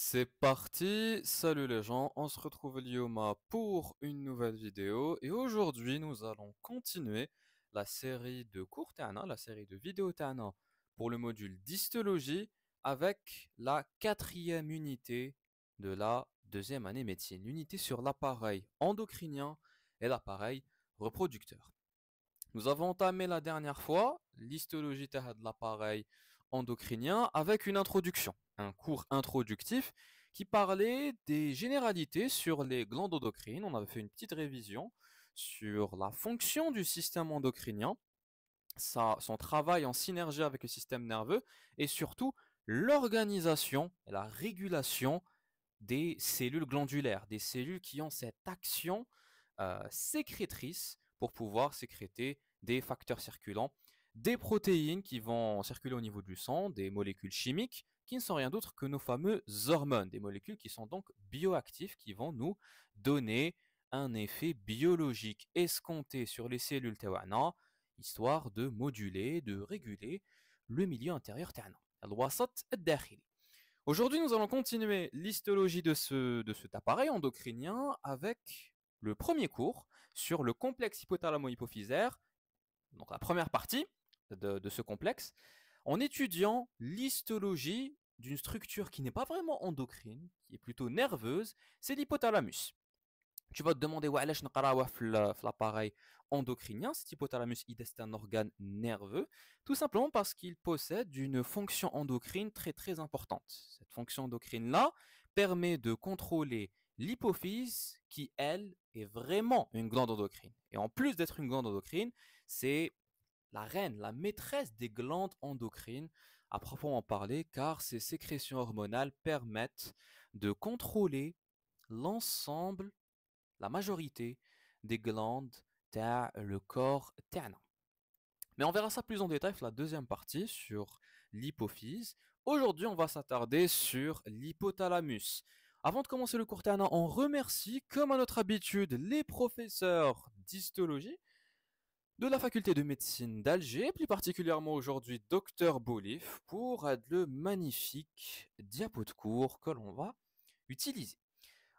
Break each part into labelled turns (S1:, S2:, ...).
S1: C'est parti, salut les gens, on se retrouve Lioma pour une nouvelle vidéo et aujourd'hui nous allons continuer la série de cours Tana, la série de vidéos Tana pour le module d'histologie avec la quatrième unité de la deuxième année médecine, l'unité sur l'appareil endocrinien et l'appareil reproducteur. Nous avons entamé la dernière fois l'histologie de l'appareil endocrinien avec une introduction, un cours introductif qui parlait des généralités sur les glandes endocrines. On avait fait une petite révision sur la fonction du système endocrinien, son travail en synergie avec le système nerveux et surtout l'organisation et la régulation des cellules glandulaires, des cellules qui ont cette action sécrétrice pour pouvoir sécréter des facteurs circulants, des protéines qui vont circuler au niveau du sang, des molécules chimiques qui ne sont rien d'autre que nos fameuses hormones, des molécules qui sont donc bioactives, qui vont nous donner un effet biologique escompté sur les cellules TWANA, histoire de moduler, de réguler le milieu intérieur TWANA. Aujourd'hui, nous allons continuer l'histologie de cet appareil endocrinien avec le premier cours sur le complexe hypothalamo-hypophysaire, donc la première partie de ce complexe, en étudiant l'histologie d'une structure qui n'est pas vraiment endocrine, qui est plutôt nerveuse, c'est l'hypothalamus. Tu vas te demander, ouais, l'appareil endocrinien, cet hypothalamus, c'est un organe nerveux, tout simplement parce qu'il possède une fonction endocrine très très importante. Cette fonction endocrine-là permet de contrôler l'hypophyse qui, elle, est vraiment une glande endocrine. Et en plus d'être une glande endocrine, c'est la reine, la maîtresse des glandes endocrines, à proprement parler, car ces sécrétions hormonales permettent de contrôler l'ensemble, la majorité des glandes dans le corps terne. Mais on verra ça plus en détail dans la deuxième partie sur l'hypophyse. Aujourd'hui, on va s'attarder sur l'hypothalamus. Avant de commencer le cours terne, on remercie, comme à notre habitude, les professeurs d'histologie de la faculté de médecine d'Alger, plus particulièrement aujourd'hui Dr Bolif, pour le magnifique diapo de cours que l'on va utiliser.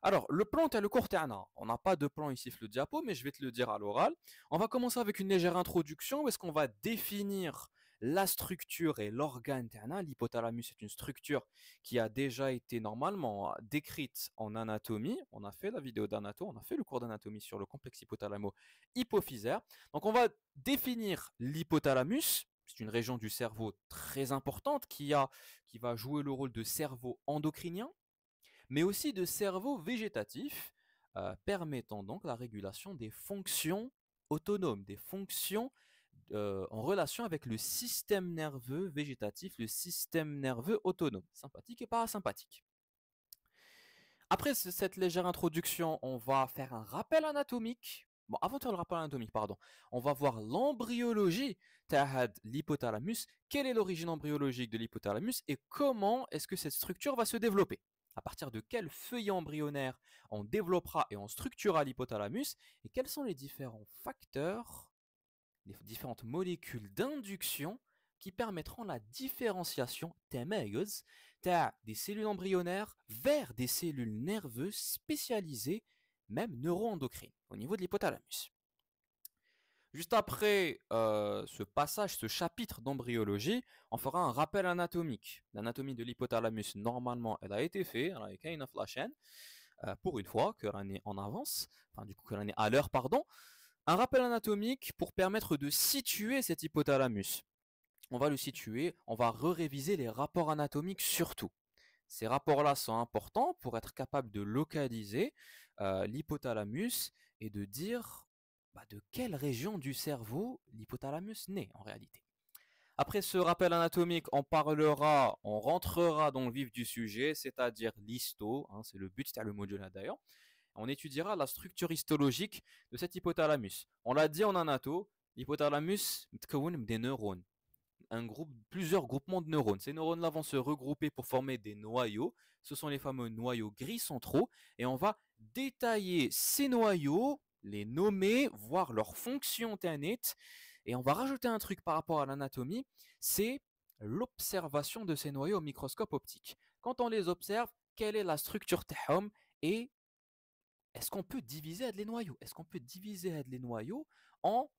S1: Alors, le plan est le cours terna. On n'a pas de plan ici sur le diapo, mais je vais te le dire à l'oral. On va commencer avec une légère introduction où est-ce qu'on va définir la structure et l'organe terna. L'hypothalamus est une structure qui a déjà été normalement décrite en anatomie. On a fait la vidéo d'anatomie, on a fait le cours d'anatomie sur le complexe hypothalamo-hypophysaire. Donc, on va définir l'hypothalamus. C'est une région du cerveau très importante qui va jouer le rôle de cerveau endocrinien mais aussi de cerveau végétatif, permettant donc la régulation des fonctions autonomes, des fonctions en relation avec le système nerveux végétatif, le système nerveux autonome, sympathique et parasympathique. Après cette légère introduction, on va faire un rappel anatomique. Bon, avant de faire le rappel anatomique, pardon, on va voir l'embryologie de l'hypothalamus, quelle est l'origine embryologique de l'hypothalamus et comment est-ce que cette structure va se développer. À partir de quel feuillet embryonnaire on développera et on structurera l'hypothalamus et quels sont les différents facteurs, les différentes molécules d'induction qui permettront la différenciation des cellules embryonnaires vers des cellules nerveuses spécialisées, même neuroendocrines, au niveau de l'hypothalamus. Juste après ce passage, ce chapitre d'embryologie, on fera un rappel anatomique. L'anatomie de l'hypothalamus, normalement, elle a été faite, elle a été faite la chaîne, pour une fois, que l'année en avance, enfin du coup que l'année à l'heure, pardon. Un rappel anatomique pour permettre de situer cet hypothalamus. On va le situer, on va réviser les rapports anatomiques surtout. Ces rapports-là sont importants pour être capable de localiser l'hypothalamus et de dire de quelle région du cerveau l'hypothalamus naît en réalité. Après ce rappel anatomique, on rentrera dans le vif du sujet, c'est-à-dire l'histo, hein, c'est le but, c'est le module là d'ailleurs. On étudiera la structure histologique de cet hypothalamus. On l'a dit en anato, l'hypothalamus est des neurones, plusieurs groupements de neurones. Ces neurones-là vont se regrouper pour former des noyaux. Ce sont les fameux noyaux gris centraux. Et on va détailler ces noyaux, les nommer, voir leur fonction théanite. Et on va rajouter un truc par rapport à l'anatomie, c'est l'observation de ces noyaux au microscope optique. Quand on les observe, quelle est la structure تاعهم et est-ce qu'on peut diviser les noyaux? Est-ce qu'on peut diviser les noyaux en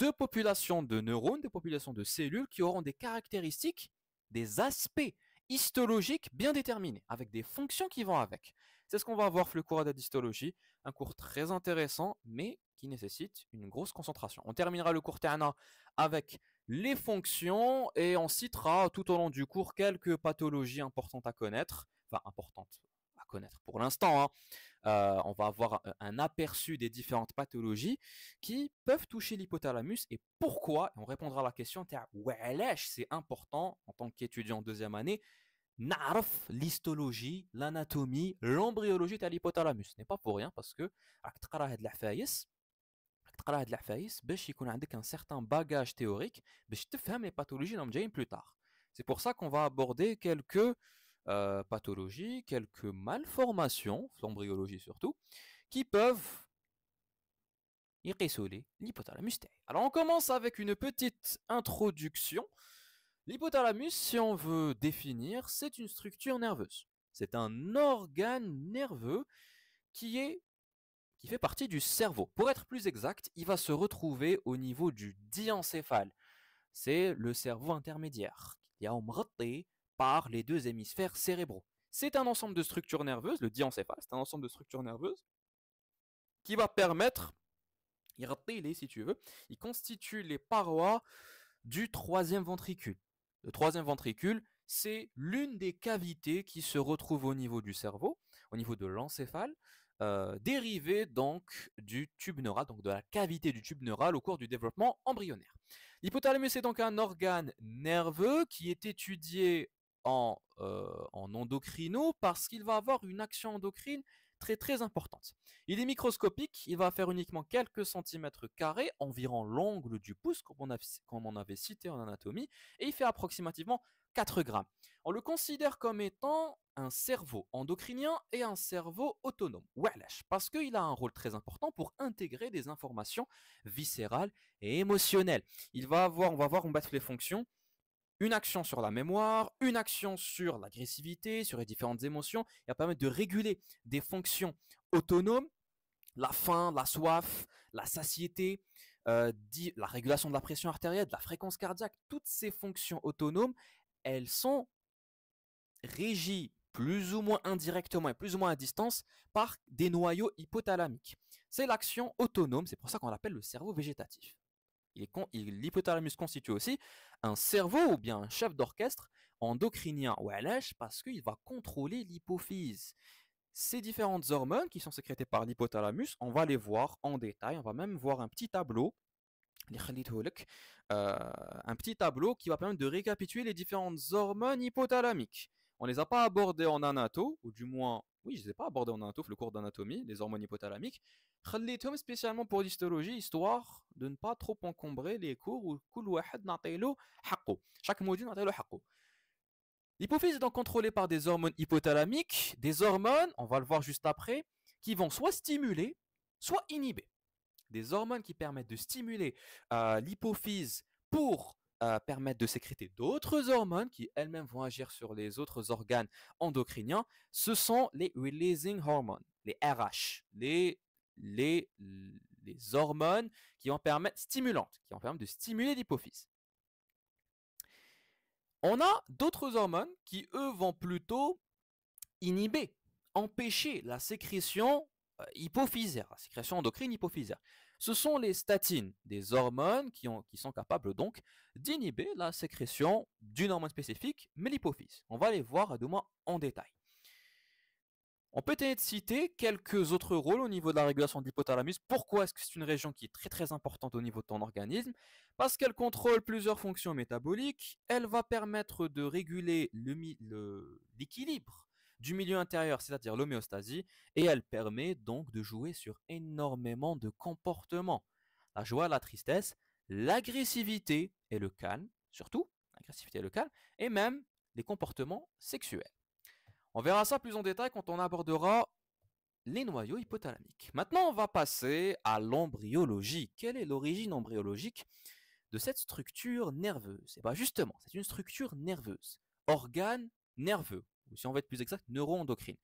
S1: deux populations de neurones, deux populations de cellules qui auront des caractéristiques, des aspects histologiques bien déterminés, avec des fonctions qui vont avec. C'est ce qu'on va voir dans le cours d'histologie, un cours très intéressant, mais qui nécessite une grosse concentration. On terminera le cours TANA avec les fonctions et on citera tout au long du cours quelques pathologies importantes à connaître, enfin importantes à connaître pour l'instant, hein. On va avoir un aperçu des différentes pathologies qui peuvent toucher l'hypothalamus et pourquoi. On répondra à la question, c'est important en tant qu'étudiant en deuxième année, نعرف l'histologie, l'anatomie, l'embryologie de l'hypothalamus. Ce n'est pas pour rien parce que راك تقرا هاد العفايس تقرا هاد العفايس باش يكون عندك un certain bagage théorique باش تفهم les pathologies اللي جايين plus tard. C'est pour ça qu'on va aborder quelques pathologies, quelques malformations, l'embryologie surtout, qui peuvent يقيسوا l'hypothalamus. Alors on commence avec une petite introduction. L'hypothalamus, si on veut définir, c'est une structure nerveuse. C'est un organe nerveux qui fait partie du cerveau. Pour être plus exact, il va se retrouver au niveau du diencéphale. C'est le cerveau intermédiaire qui est مغطي par les deux hémisphères cérébraux. C'est un ensemble de structures nerveuses, le diencéphale, c'est un ensemble de structures nerveuses qui va permettre, si tu veux, il constitue les parois du troisième ventricule. Le troisième ventricule, c'est l'une des cavités qui se retrouve au niveau du cerveau, au niveau de l'encéphale, dérivée donc du tube neural, donc de la cavité du tube neural au cours du développement embryonnaire. L'hypothalamus est donc un organe nerveux qui est étudié en endocrino parce qu'il va avoir une action endocrine très très importante. Il est microscopique, il va faire uniquement quelques centimètres carrés, environ l'angle du pouce, comme on avait cité en anatomie, et il fait approximativement 4 grammes. On le considère comme étant un cerveau endocrinien et un cerveau autonome. Parce qu'il a un rôle très important pour intégrer des informations viscérales et émotionnelles. On va voir les fonctions. Une action sur la mémoire, une action sur l'agressivité, sur les différentes émotions. Il va permettre de réguler des fonctions autonomes, la faim, la soif, la satiété, la régulation de la pression artérielle, de la fréquence cardiaque. Toutes ces fonctions autonomes, elles sont régies plus ou moins indirectement et plus ou moins à distance par des noyaux hypothalamiques. C'est l'action autonome, c'est pour ça qu'on l'appelle le cerveau végétatif. L'hypothalamus constitue aussi un cerveau ou bien un chef d'orchestre endocrinien, parce qu'il va contrôler l'hypophyse. Ces différentes hormones qui sont sécrétées par l'hypothalamus, on va les voir en détail, on va même voir un petit tableau, un petit tableau qui va permettre de récapituler les différentes hormones hypothalamiques. On ne les a pas abordées en anato, ou du moins, oui, je ne les ai pas abordées en anato, le cours d'anatomie, les hormones hypothalamiques. خليتهم spécialement pour l'histologie, histoire de ne pas trop encombrer les cours où كل واحد نعطيلو حقه. Chaque module نعطيلو حقه. L'hypophyse est donc contrôlée par des hormones hypothalamiques, des hormones, on va le voir juste après, qui vont soit stimuler, soit inhiber. Des hormones qui permettent de stimuler l'hypophyse pour permettre de sécréter d'autres hormones qui elles-mêmes vont agir sur les autres organes endocriniens. Ce sont les releasing hormones, les RH, les hormones qui vont permettre stimulantes, qui vont permettre de stimuler l'hypophyse. On a d'autres hormones qui, eux, vont plutôt inhiber, empêcher la sécrétion hypophysaire, la sécrétion endocrine hypophysaire. Ce sont les statines, des hormones qui sont capables donc d'inhiber la sécrétion d'une hormone spécifique, mais l'hypophyse. On va les voir à deux mois en détail. On peut peut-être citer quelques autres rôles au niveau de la régulation de l'hypothalamus. Pourquoi est-ce que c'est une région qui est très très importante au niveau de ton organisme? Parce qu'elle contrôle plusieurs fonctions métaboliques. Elle va permettre de réguler l'équilibre du milieu intérieur, c'est-à-dire l'homéostasie, et elle permet donc de jouer sur énormément de comportements. La joie, la tristesse, l'agressivité et le calme, surtout l'agressivité et le calme, et même les comportements sexuels. On verra ça plus en détail quand on abordera les noyaux hypothalamiques. Maintenant, on va passer à l'embryologie. Quelle est l'origine embryologique de cette structure nerveuse? Et bien justement, c'est une structure nerveuse, organe nerveux. ou si on veut être plus exact, neuroendocrine.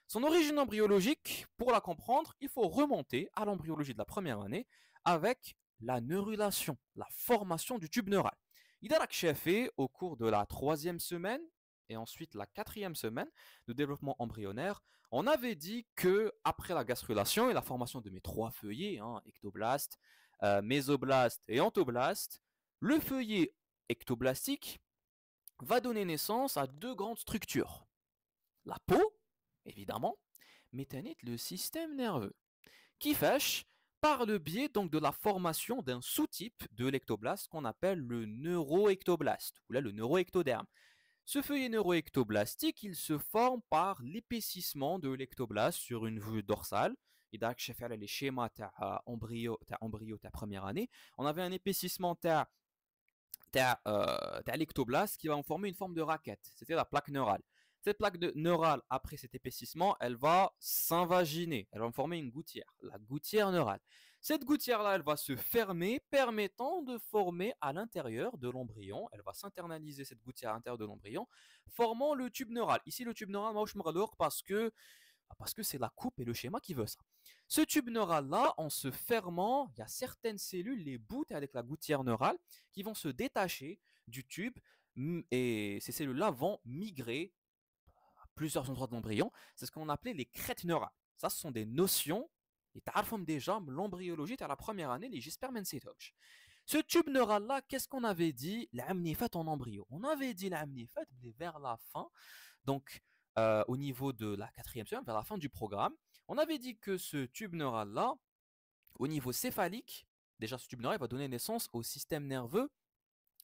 S1: Son origine embryologique, pour la comprendre, il faut remonter à l'embryologie de la première année avec la neurulation, la formation du tube neural. Il a fait au cours de la troisième semaine et ensuite la quatrième semaine de développement embryonnaire. On avait dit que après la gastrulation et la formation de mes trois feuillets, ectoblaste, mésoblaste et entoblaste, le feuillet ectoblastique va donner naissance à deux grandes structures. La peau, évidemment, mais le système nerveux, qui fâche par le biais donc de la formation d'un sous-type de l'ectoblaste qu'on appelle le neuroectoblaste, ou là le neuroectoderme. Ce feuillet neuroectoblastique, il se forme par l'épaississement de l'ectoblaste sur une vue dorsale. Et donc, je fais les schémas embryo ta première année. On avait un épaississement l'ectoblaste qui va en former une forme de raquette. C'était la plaque neurale. Cette plaque neurale, après cet épaississement, elle va s'invaginer. Elle va en former une gouttière, la gouttière neurale. Cette gouttière-là, elle va se fermer, permettant de former à l'intérieur de l'embryon. Elle va s'internaliser, cette gouttière à l'intérieur de l'embryon, formant le tube neural. Ici, le tube neural, parce que c'est la coupe et le schéma qui veut ça. Ce tube neural-là, en se fermant, il y a certaines cellules, les bouts avec la gouttière neurale, qui vont se détacher du tube et ces cellules-là vont migrer à plusieurs endroits de l'embryon. C'est ce qu'on appelait les crêtes neurales. Ça, ce sont des notions, et tu as déjà l'embryologie, tu as la première année, les gispermensétoches. Ce tube neural-là, qu'est-ce qu'on avait dit l'amnifat en embryo. On avait dit l'amnifat vers la fin, donc au niveau de la quatrième semaine, vers la fin du programme, on avait dit que ce tube neural-là, au niveau céphalique, déjà ce tube neural va donner naissance au système nerveux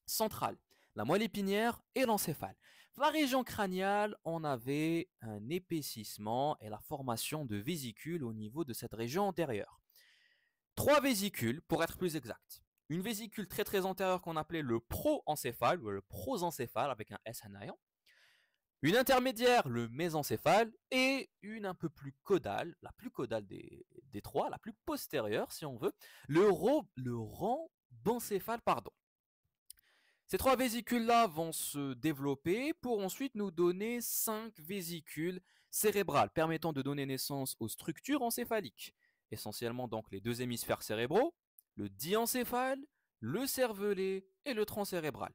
S1: central, la moelle épinière et l'encéphale. La région crâniale, on avait un épaississement et la formation de vésicules au niveau de cette région antérieure. 3 vésicules, pour être plus exact. Une vésicule très très antérieure qu'on appelait le proencéphale, ou le prosencéphale avec un S en ayant. Une intermédiaire, le mésencéphale, et une un peu plus caudale, la plus caudale des trois, la plus postérieure si on veut, le rhombencéphale, pardon. Ces 3 vésicules-là vont se développer pour ensuite nous donner 5 vésicules cérébrales permettant de donner naissance aux structures encéphaliques. Essentiellement donc les 2 hémisphères cérébraux, le diencéphale, le cervelet et le tronc cérébral.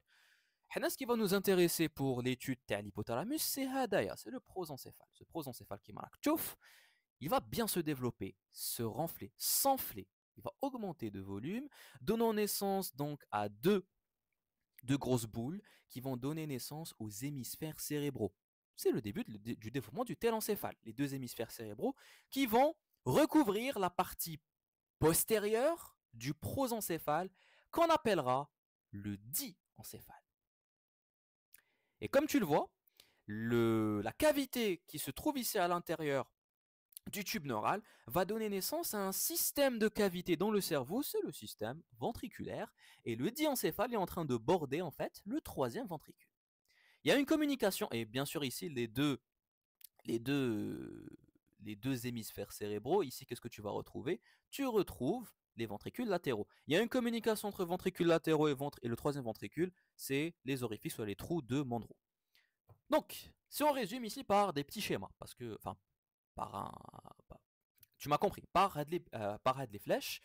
S1: Ce qui va nous intéresser pour l'étude de l'hypothalamus, c'est Hadaya, c'est le prosencéphale. Ce prosencéphale qui marque tchouf, il va bien se développer, se renfler, s'enfler. Il va augmenter de volume, donnant naissance donc à deux grosses boules qui vont donner naissance aux hémisphères cérébraux. C'est le début du développement du télencéphale. Les 2 hémisphères cérébraux qui vont recouvrir la partie postérieure du prosencéphale qu'on appellera le diencéphale. Et comme tu le vois, la cavité qui se trouve ici à l'intérieur du tube neural va donner naissance à un système de cavités dans le cerveau, c'est le système ventriculaire, et le diencéphale est en train de border en fait le 3e ventricule. Il y a une communication, et bien sûr ici les deux hémisphères cérébraux, ici qu'est-ce que tu vas retrouver? Tu retrouves les ventricules latéraux. Il y a une communication entre ventricules latéraux et le 3e ventricule, c'est les orifices ou les trous de Monro. Donc, si on résume ici par des petits schémas, parce que, enfin, tu m'as compris, par les flèches,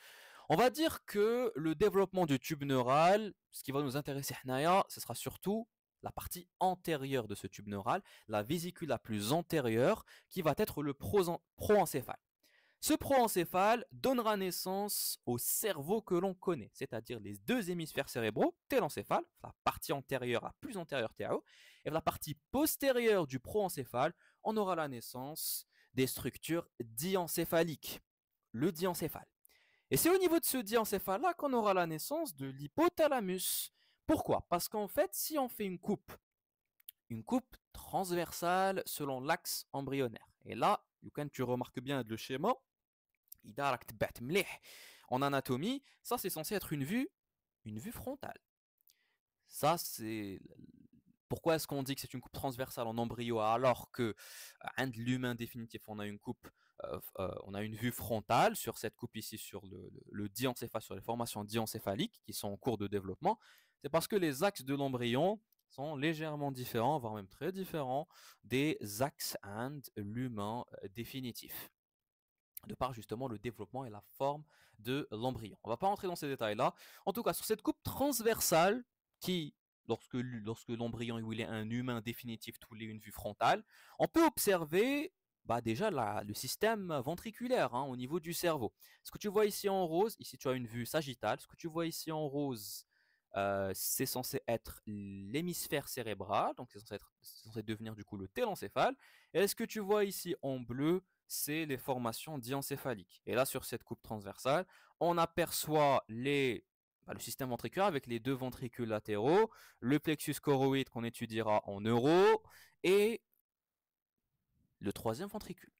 S1: on va dire que le développement du tube neural, ce qui va nous intéresser, ce sera surtout la partie antérieure de ce tube neural, la vésicule la plus antérieure, qui va être le proencéphale. Ce proencéphale donnera naissance au cerveau que l'on connaît, c'est-à-dire les 2 hémisphères cérébraux, télencéphale, la partie antérieure, la plus antérieure TAO, et la partie postérieure du proencéphale, on aura la naissance des structures diencéphaliques, le diencéphale. Et c'est au niveau de ce diencéphale-là qu'on aura la naissance de l'hypothalamus. Pourquoi? Parce qu'en fait, si on fait une coupe transversale selon l'axe embryonnaire, et là, quand tu remarques bien le schéma, en anatomie, ça c'est censé être une vue frontale. Ça c'est pourquoi est-ce qu'on dit que c'est une coupe transversale en embryo alors que l'humain définitif on a une coupe on a une vue frontale sur cette coupe ici sur le diencéphale, sur les formations diencéphaliques qui sont en cours de développement. C'est parce que les axes de l'embryon sont légèrement différents, voire même très différents, des axes and l'humain définitif, de par justement le développement et la forme de l'embryon. On ne va pas rentrer dans ces détails-là. En tout cas, sur cette coupe transversale, qui, lorsque l'embryon il est un humain définitif, tous les une vue frontale, on peut observer déjà le système ventriculaire au niveau du cerveau. Ce que tu vois ici en rose, ici tu as une vue sagittale, ce que tu vois ici en rose, c'est censé être l'hémisphère cérébral, donc c'est censé devenir du coup le télencéphale. Et ce que tu vois ici en bleu, c'est les formations diencéphaliques. Et là, sur cette coupe transversale, on aperçoit le système ventriculaire avec les deux ventricules latéraux, le plexus choroïde qu'on étudiera en neuro, et le troisième ventricule.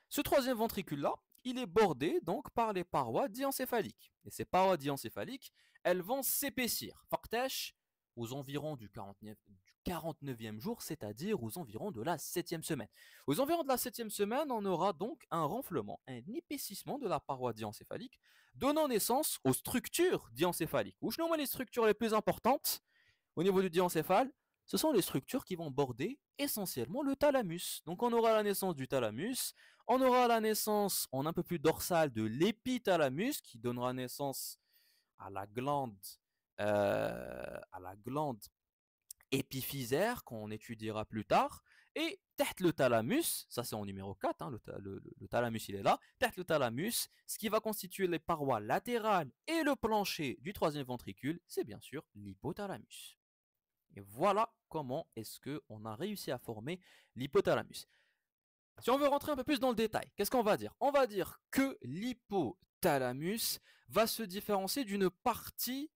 S1: Ce troisième ventricule-là, il est bordé donc par les parois diencéphaliques. Et ces parois diencéphaliques, elles vont s'épaissir. Fartèche aux environs du 49e jour, c'est-à-dire aux environs de la 7e semaine. Aux environs de la 7e semaine, on aura donc un renflement, un épaississement de la paroi diencéphalique, donnant naissance aux structures diencéphaliques. Où je nomme les structures les plus importantes au niveau du diencéphale, ce sont les structures qui vont border essentiellement le thalamus. Donc on aura la naissance du thalamus, on aura la naissance en un peu plus dorsale de l'épithalamus qui donnera naissance à la glande épiphysaire qu'on étudiera plus tard. Et tête le thalamus, ça c'est en numéro 4, le thalamus il est là, tête le thalamus, ce qui va constituer les parois latérales et le plancher du troisième ventricule, c'est bien sûr l'hypothalamus. Et voilà comment est-ce qu'on a réussi à former l'hypothalamus. Si on veut rentrer un peu plus dans le détail, qu'est-ce qu'on va dire? On va dire que l'hypothalamus va se différencier d'une partie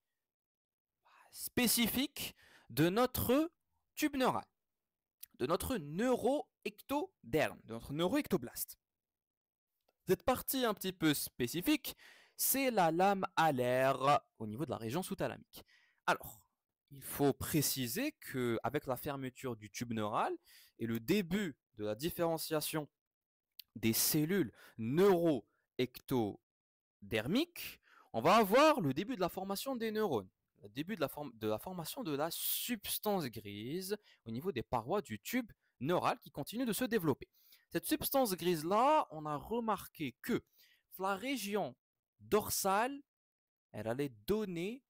S1: spécifique de notre tube neural, de notre neuroectoderme, de notre neuroectoblaste. Cette partie un petit peu spécifique, c'est la lame alaire au niveau de la région sous-thalamique. Alors, il faut préciser qu'avec la fermeture du tube neural et le début de la différenciation des cellules neuroectodermiques, on va avoir le début de la formation des neurones, le début de la formation de la substance grise au niveau des parois du tube neural qui continue de se développer. Cette substance grise-là, on a remarqué que la région dorsale, elle allait donner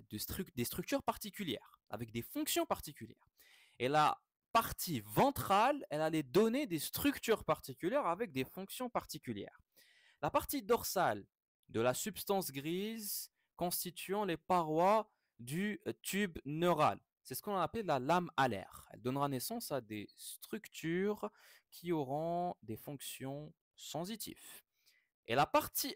S1: des structures particulières, avec des fonctions particulières. Et la partie ventrale, elle allait donner des structures particulières avec des fonctions particulières. La partie dorsale de la substance grise constituant les parois du tube neural. C'est ce qu'on appelle la lame alaire. Elle donnera naissance à des structures qui auront des fonctions sensitives. Et la partie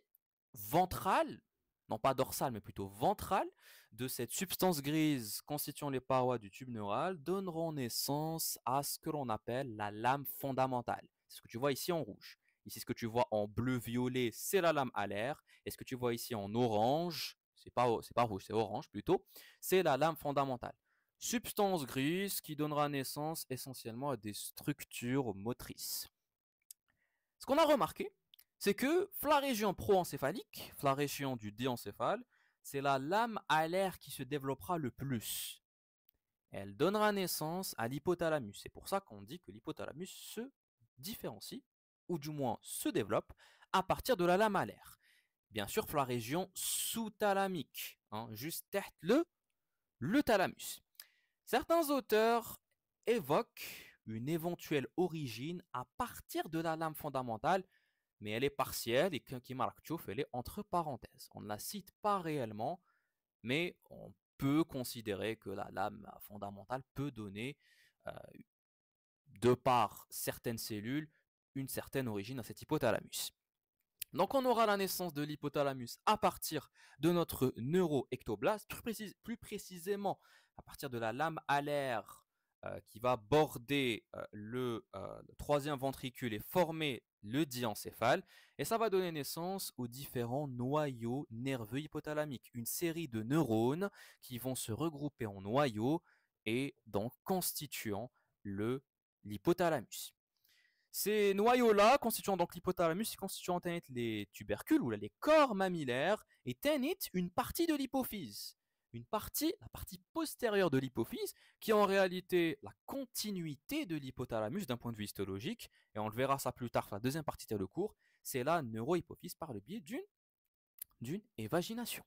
S1: ventrale, non pas dorsale, mais plutôt ventrale, de cette substance grise constituant les parois du tube neural donneront naissance à ce que l'on appelle la lame fondamentale. C'est ce que tu vois ici en rouge. Ici, ce que tu vois en bleu-violet, c'est la lame alaire. Et ce que tu vois ici en orange, c'est pas rouge, c'est orange plutôt, c'est la lame fondamentale. Substance grise qui donnera naissance essentiellement à des structures motrices. Ce qu'on a remarqué, c'est que la région proencéphalique, la région du diencéphale, c'est la lame alaire qui se développera le plus. Elle donnera naissance à l'hypothalamus. C'est pour ça qu'on dit que l'hypothalamus se différencie, ou du moins se développe, à partir de la lame alaire. Bien sûr, la région sous-thalamique, juste derrière le thalamus. Certains auteurs évoquent une éventuelle origine à partir de la lame fondamentale, mais elle est partielle et qui marque Tchouf, elle est entre parenthèses. On ne la cite pas réellement, mais on peut considérer que la lame fondamentale peut donner, euh, de par certaines cellules, une certaine origine à cet hypothalamus. Donc on aura la naissance de l'hypothalamus à partir de notre neuroectoblaste, plus précisément à partir de la lame alaire qui va border le troisième ventricule et former le diencéphale. Et ça va donner naissance aux différents noyaux nerveux hypothalamiques, une série de neurones qui vont se regrouper en noyaux et donc constituant l'hypothalamus. Ces noyaux-là, constituant donc l'hypothalamus, constituant les tubercules ou les corps mammillaires, et une partie de l'hypophyse. une partie, la partie postérieure de l'hypophyse, qui est en réalité la continuité de l'hypothalamus d'un point de vue histologique, et on le verra ça plus tard, la deuxième partie de le cours, c'est la neurohypophyse par le biais d'une évagination.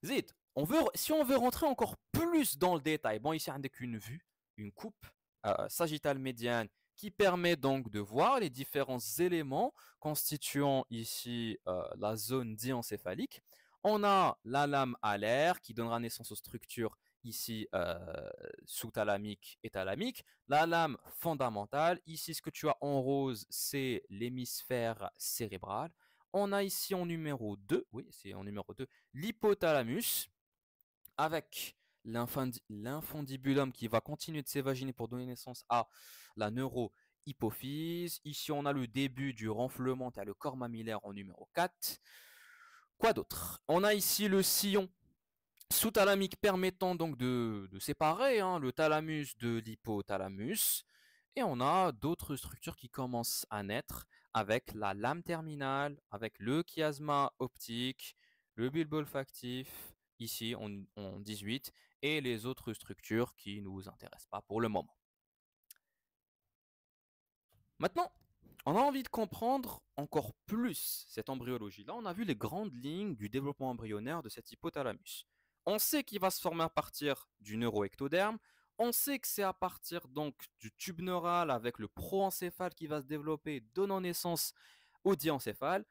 S1: Zid, si on veut rentrer encore plus dans le détail, bon, ici, on n'a qu'une vue, une coupe sagittale médiane qui permet donc de voir les différents éléments constituant ici la zone diencéphalique. On a la lame alaire qui donnera naissance aux structures ici sous-thalamique et thalamique. La lame fondamentale, ici ce que tu as en rose, c'est l'hémisphère cérébral. On a ici en numéro 2, oui, c'est en numéro 2, l'hypothalamus avec l'infundibulum qui va continuer de s'évaginer pour donner naissance à la neurohypophyse. Ici, on a le début du renflement, tu as le corps mammillaire en numéro 4. Quoi d'autre? On a ici le sillon sous-thalamique permettant donc de séparer le thalamus de l'hypothalamus. Et on a d'autres structures qui commencent à naître avec la lame terminale, avec le chiasma optique, le bulbe olfactif, ici en 18, et les autres structures qui ne nous intéressent pas pour le moment. Maintenant, on a envie de comprendre encore plus cette embryologie-là. On a vu les grandes lignes du développement embryonnaire de cet hypothalamus. On sait qu'il va se former à partir du neuroectoderme. On sait que c'est à partir donc du tube neural avec le proencéphale qui va se développer, donnant naissance au diencéphale.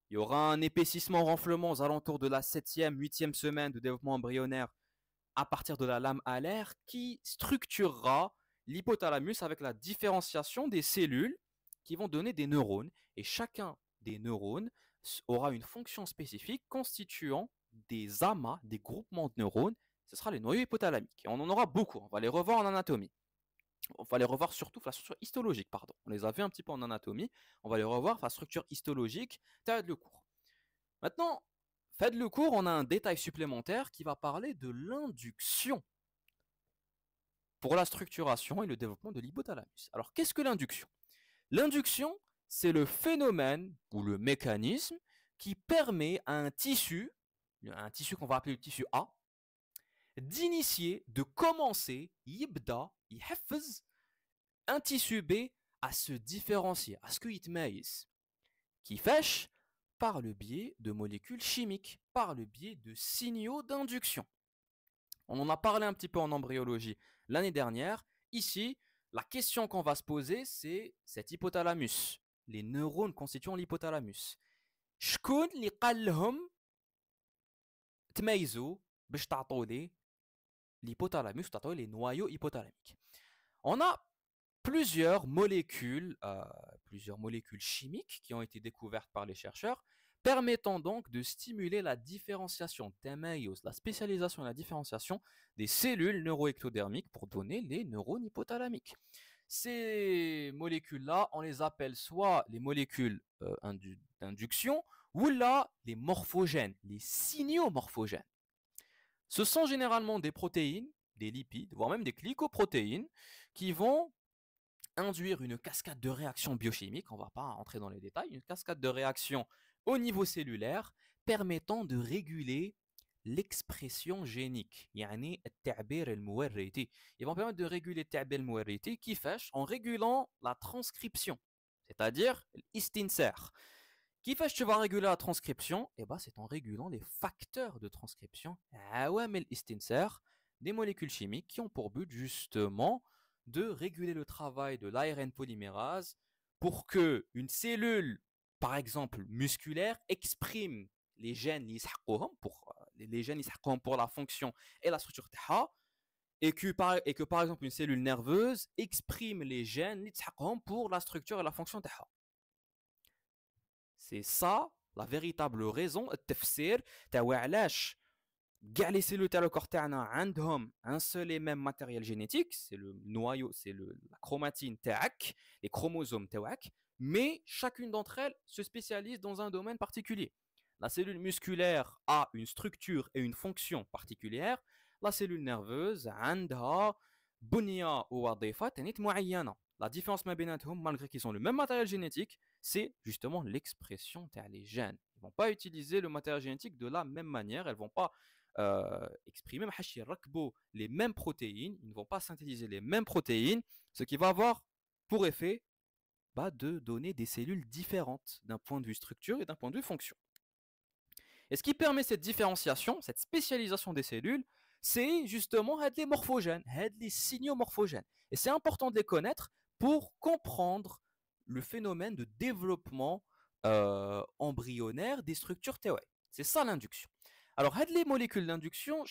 S1: Il y aura un épaississement renflement aux alentours de la 7e, 8e semaine de développement embryonnaire à partir de la lame alaire qui structurera l'hypothalamus avec la différenciation des cellules qui vont donner des neurones. Et chacun des neurones aura une fonction spécifique constituant des amas, des groupements de neurones. Ce sera les noyaux hypothalamiques. Et on en aura beaucoup. On va les revoir en anatomie. On va les revoir surtout la structure histologique, pardon. On les a vus un petit peu en anatomie. On va les revoir la structure histologique. T'as le cours. Maintenant, faites le cours, on a un détail supplémentaire qui va parler de l'induction pour la structuration et le développement de l'hypothalamus. Alors, qu'est-ce que l'induction? L'induction, c'est le phénomène ou le mécanisme qui permet à un tissu qu'on va appeler le tissu A, d'initier, de commencer, yibda, yhafz, un tissu B à se différencier, à ce qu'il يتميز, qui fêche par le biais de molécules chimiques, par le biais de signaux d'induction. On en a parlé un petit peu en embryologie l'année dernière. Ici, la question qu'on va se poser, c'est cet hypothalamus, les neurones constituant l'hypothalamus. شكون اللي قال لهم تميزوا باش تعطوا لي l'hypothalamus, تعطوا les noyaux hypothalamiques. On a plusieurs molécules chimiques qui ont été découvertes par les chercheurs, permettant donc de stimuler la différenciation, la spécialisation et la différenciation des cellules neuroectodermiques pour donner les neurones hypothalamiques. Ces molécules-là, on les appelle soit les molécules d'induction ou là les morphogènes, les signaux morphogènes. Ce sont généralement des protéines, des lipides, voire même des glycoprotéines qui vont induire une cascade de réactions biochimiques, on ne va pas entrer dans les détails, une cascade de réactions au niveau cellulaire permettant de réguler l'expression génique. يعني التعبير الموريتي. Ils vont permettre de réguler التعبير الموريتي qui fait en régulant la transcription, c'est-à-dire l'istinsar. Qui fait que tu vas réguler la transcription? Eh ben, c'est en régulant les facteurs de transcription. عوامل الاستنساخ, des molécules chimiques qui ont pour but justement de réguler le travail de l'ARN polymérase pour que une cellule, par exemple musculaire, exprime les gènes pour la fonction et la structure تاعها, et que par exemple une cellule nerveuse exprime les gènes pour la structure et la fonction تاعها. C'est ça la véritable raison, التفسير تاع علاش كاع les cellules تاع le corps تاعنا عندهم un seul et même matériel génétique, c'est le noyau, c'est la chromatine تاعك, les chromosomes تاعك, mais chacune d'entre elles se spécialise dans un domaine particulier. La cellule musculaire a une structure et une fonction particulière. La cellule nerveuse عندها بنية ووظيفة معينة. La différence ما بيناتهم, malgré qu'ils ont le même matériel génétique, c'est justement l'expression des gènes. Ils ne vont pas utiliser le matériel génétique de la même manière. Elles ne vont pas exprimer les mêmes protéines, ils ne vont pas synthétiser les mêmes protéines, ce qui va avoir pour effet de donner des cellules différentes d'un point de vue structure et d'un point de vue fonction. Et ce qui permet cette différenciation, cette spécialisation des cellules, c'est justement les morphogènes, les signaux morphogènes. Et c'est important de les connaître pour comprendre le phénomène de développement embryonnaire des structures TOA. C'est ça l'induction. Alors, les molécules d'induction,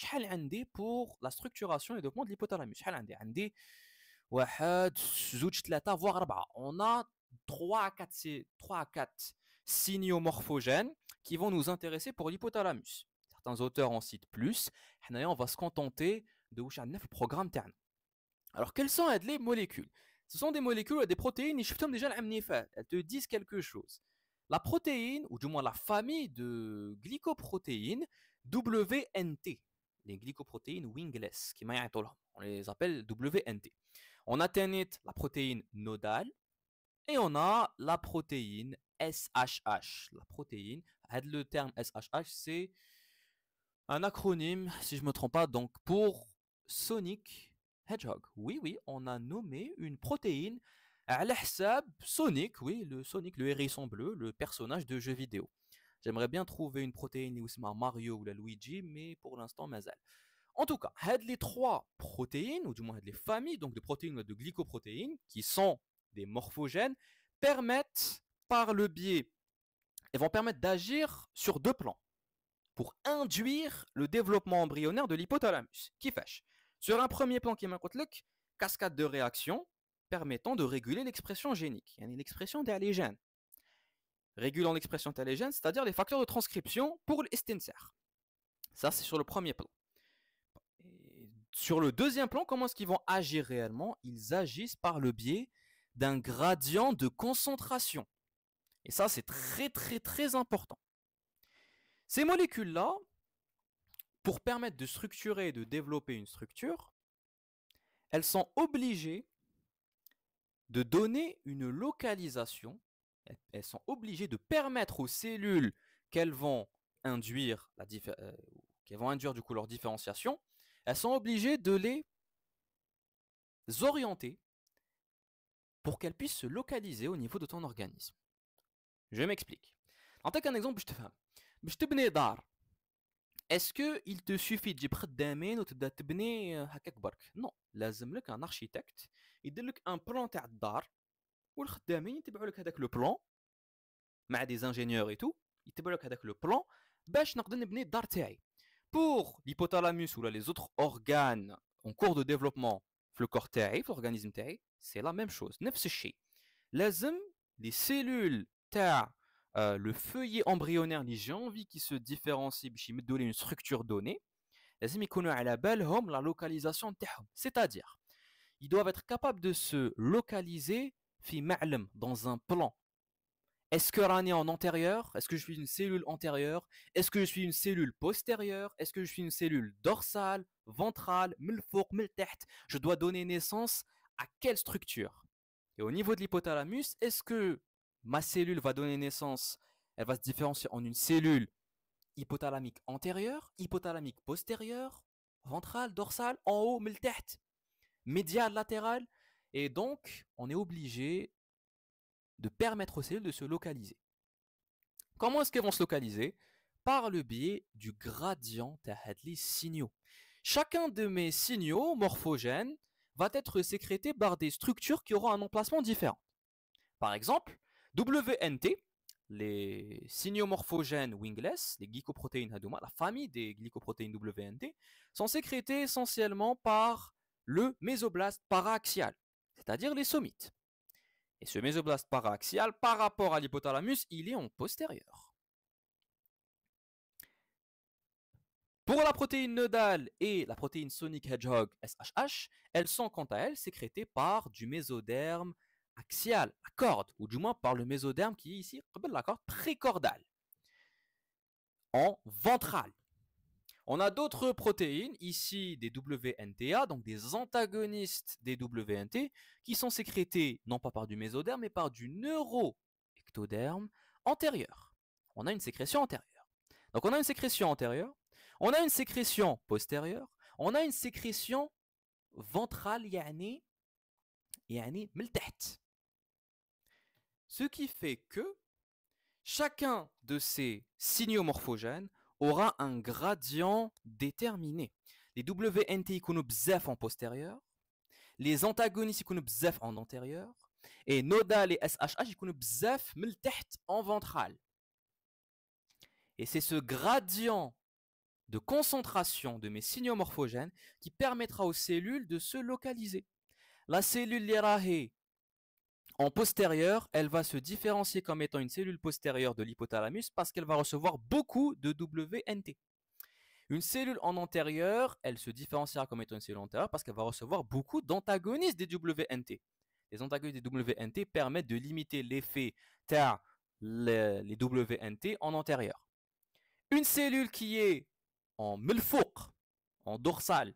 S1: pour la structuration et le développement de l'hypothalamus. On a 3 à 4 signaux morphogènes qui vont nous intéresser pour l'hypothalamus. Certains auteurs en citent plus. On va se contenter de le programme TERN. Alors, quelles sont les molécules? Ce sont des molécules et des protéines, elles te disent quelque chose. La protéine, ou du moins la famille de glycoprotéines WNT, les glycoprotéines wingless, on les appelle WNT. On a la protéine nodale et on a la protéine SHH. La protéine, le terme SHH, c'est un acronyme, si je ne me trompe pas, donc pour Sonic Hedgehog. Oui, on a nommé une protéine à l'hsab Sonic, oui, le Sonic, le hérisson bleu, le personnage de jeu vidéo. J'aimerais bien trouver une protéine où c'est Mario ou la Luigi, mais pour l'instant, mazal. En tout cas, les 3 protéines, ou du moins les familles donc de protéines de glycoprotéines, qui sont des morphogènes, permettent par le biais, elles vont permettre d'agir sur 2 plans pour induire le développement embryonnaire de l'hypothalamus. Qui fait sur un premier plan qui m'a cascade de réactions permettant de réguler l'expression génique, l'expression des gènes. Régulant l'expression des gènes, c'est-à-dire les facteurs de transcription pour l'estincère. Ça, c'est sur le premier plan. Et sur le deuxième plan, comment est-ce qu'ils vont agir réellement? Ils agissent par le biais d'un gradient de concentration. Et ça, c'est très, très, très important. Ces molécules-là, pour permettre de structurer et de développer une structure, elles sont obligées de donner une localisation. Elles sont obligées de permettre aux cellules qu'elles vont induire, du coup leur différenciation, elles sont obligées de les orienter pour qu'elles puissent se localiser au niveau de ton organisme. Je m'explique. En tant qu'un exemple, je te fais. Est-ce qu'il te suffit de خدامين وتبدا تبني هكاك برك؟ Non, لازم لك un architecte يدير لك un plan تاع الدار والخدامين يتبعوا لك هذاك لو بلان مع des ingénieurs et tout يتبعوا لك هذاك لو بلان باش نقدر نبني الدار تاعي. Pour l'hypothalamus ou là, les autres organes en cours de développement في le corps تاعي في l'organisme تاعي, c'est la même chose, نفس الشيء. لازم les cellules تاع le feuillet embryonnaire اللي j'ai envie qui se différencie باش يمدوا لي une structure donnée, لازم يكونوا على بالهم la localisation تاعهم. C'est-à-dire, ils doivent être capables de se localiser في معلم, dans un plan. Est-ce que راني en antérieur? Est-ce que je suis une cellule antérieure? Est-ce que je suis une cellule postérieure? Est-ce que je suis une cellule dorsale, ventrale, من الفوق, من التحت? Je dois donner naissance à quelle structure? Et au niveau de l'hypothalamus, est-ce que ma cellule va donner naissance, elle va se différencier en une cellule hypothalamique antérieure, hypothalamique postérieure, ventrale, dorsale, en haut, من التحت, médiale, latérale? Et donc, on est obligé de permettre aux cellules de se localiser. Comment est-ce qu'elles vont se localiser? Par le biais du gradient des signaux. Chacun de mes signaux morphogènes va être sécrété par des structures qui auront un emplacement différent. Par exemple, WNT, les signaux morphogènes wingless, les glycoprotéines Hadouma, la famille des glycoprotéines WNT, sont sécrétés essentiellement par le mésoblaste paraaxial, c'est-à-dire les somites. Et ce mésoblaste paraaxial, par rapport à l'hypothalamus, il est en postérieur. Pour la protéine nodale et la protéine Sonic Hedgehog SHH, elles sont quant à elles sécrétées par du mésoderme axial, la corde, ou du moins par le mésoderme qui est ici, la corde précordale, en ventral. On a d'autres protéines, ici des WNTA, donc des antagonistes des WNT, qui sont sécrétées non pas par du mésoderme, mais par du neuroectoderme antérieur. On a une sécrétion antérieure. Donc on a une sécrétion antérieure, On a une sécrétion postérieure, on a une sécrétion ventrale, يعني من التحت. Ce qui fait que chacun de ces signaux morphogènes aura un gradient déterminé. Les WNT يكونوا بزاف en postérieur, les antagonistes يكونوا بزاف en antérieur, et nodal et SHH يكونوا بزاف من التحت en ventral. Et c'est ce gradient de concentration de mes signaux morphogènes qui permettra aux cellules de se localiser. La cellule lirahe en postérieur, elle va se différencier comme étant une cellule postérieure de l'hypothalamus parce qu'elle va recevoir beaucoup de WNT. Une cellule en antérieur, elle se différenciera comme étant une cellule antérieure parce qu'elle va recevoir beaucoup d'antagonistes des WNT. Les antagonistes des WNT permettent de limiter l'effet tar les WNT en antérieur. Une cellule qui est en melfouq, en dorsale,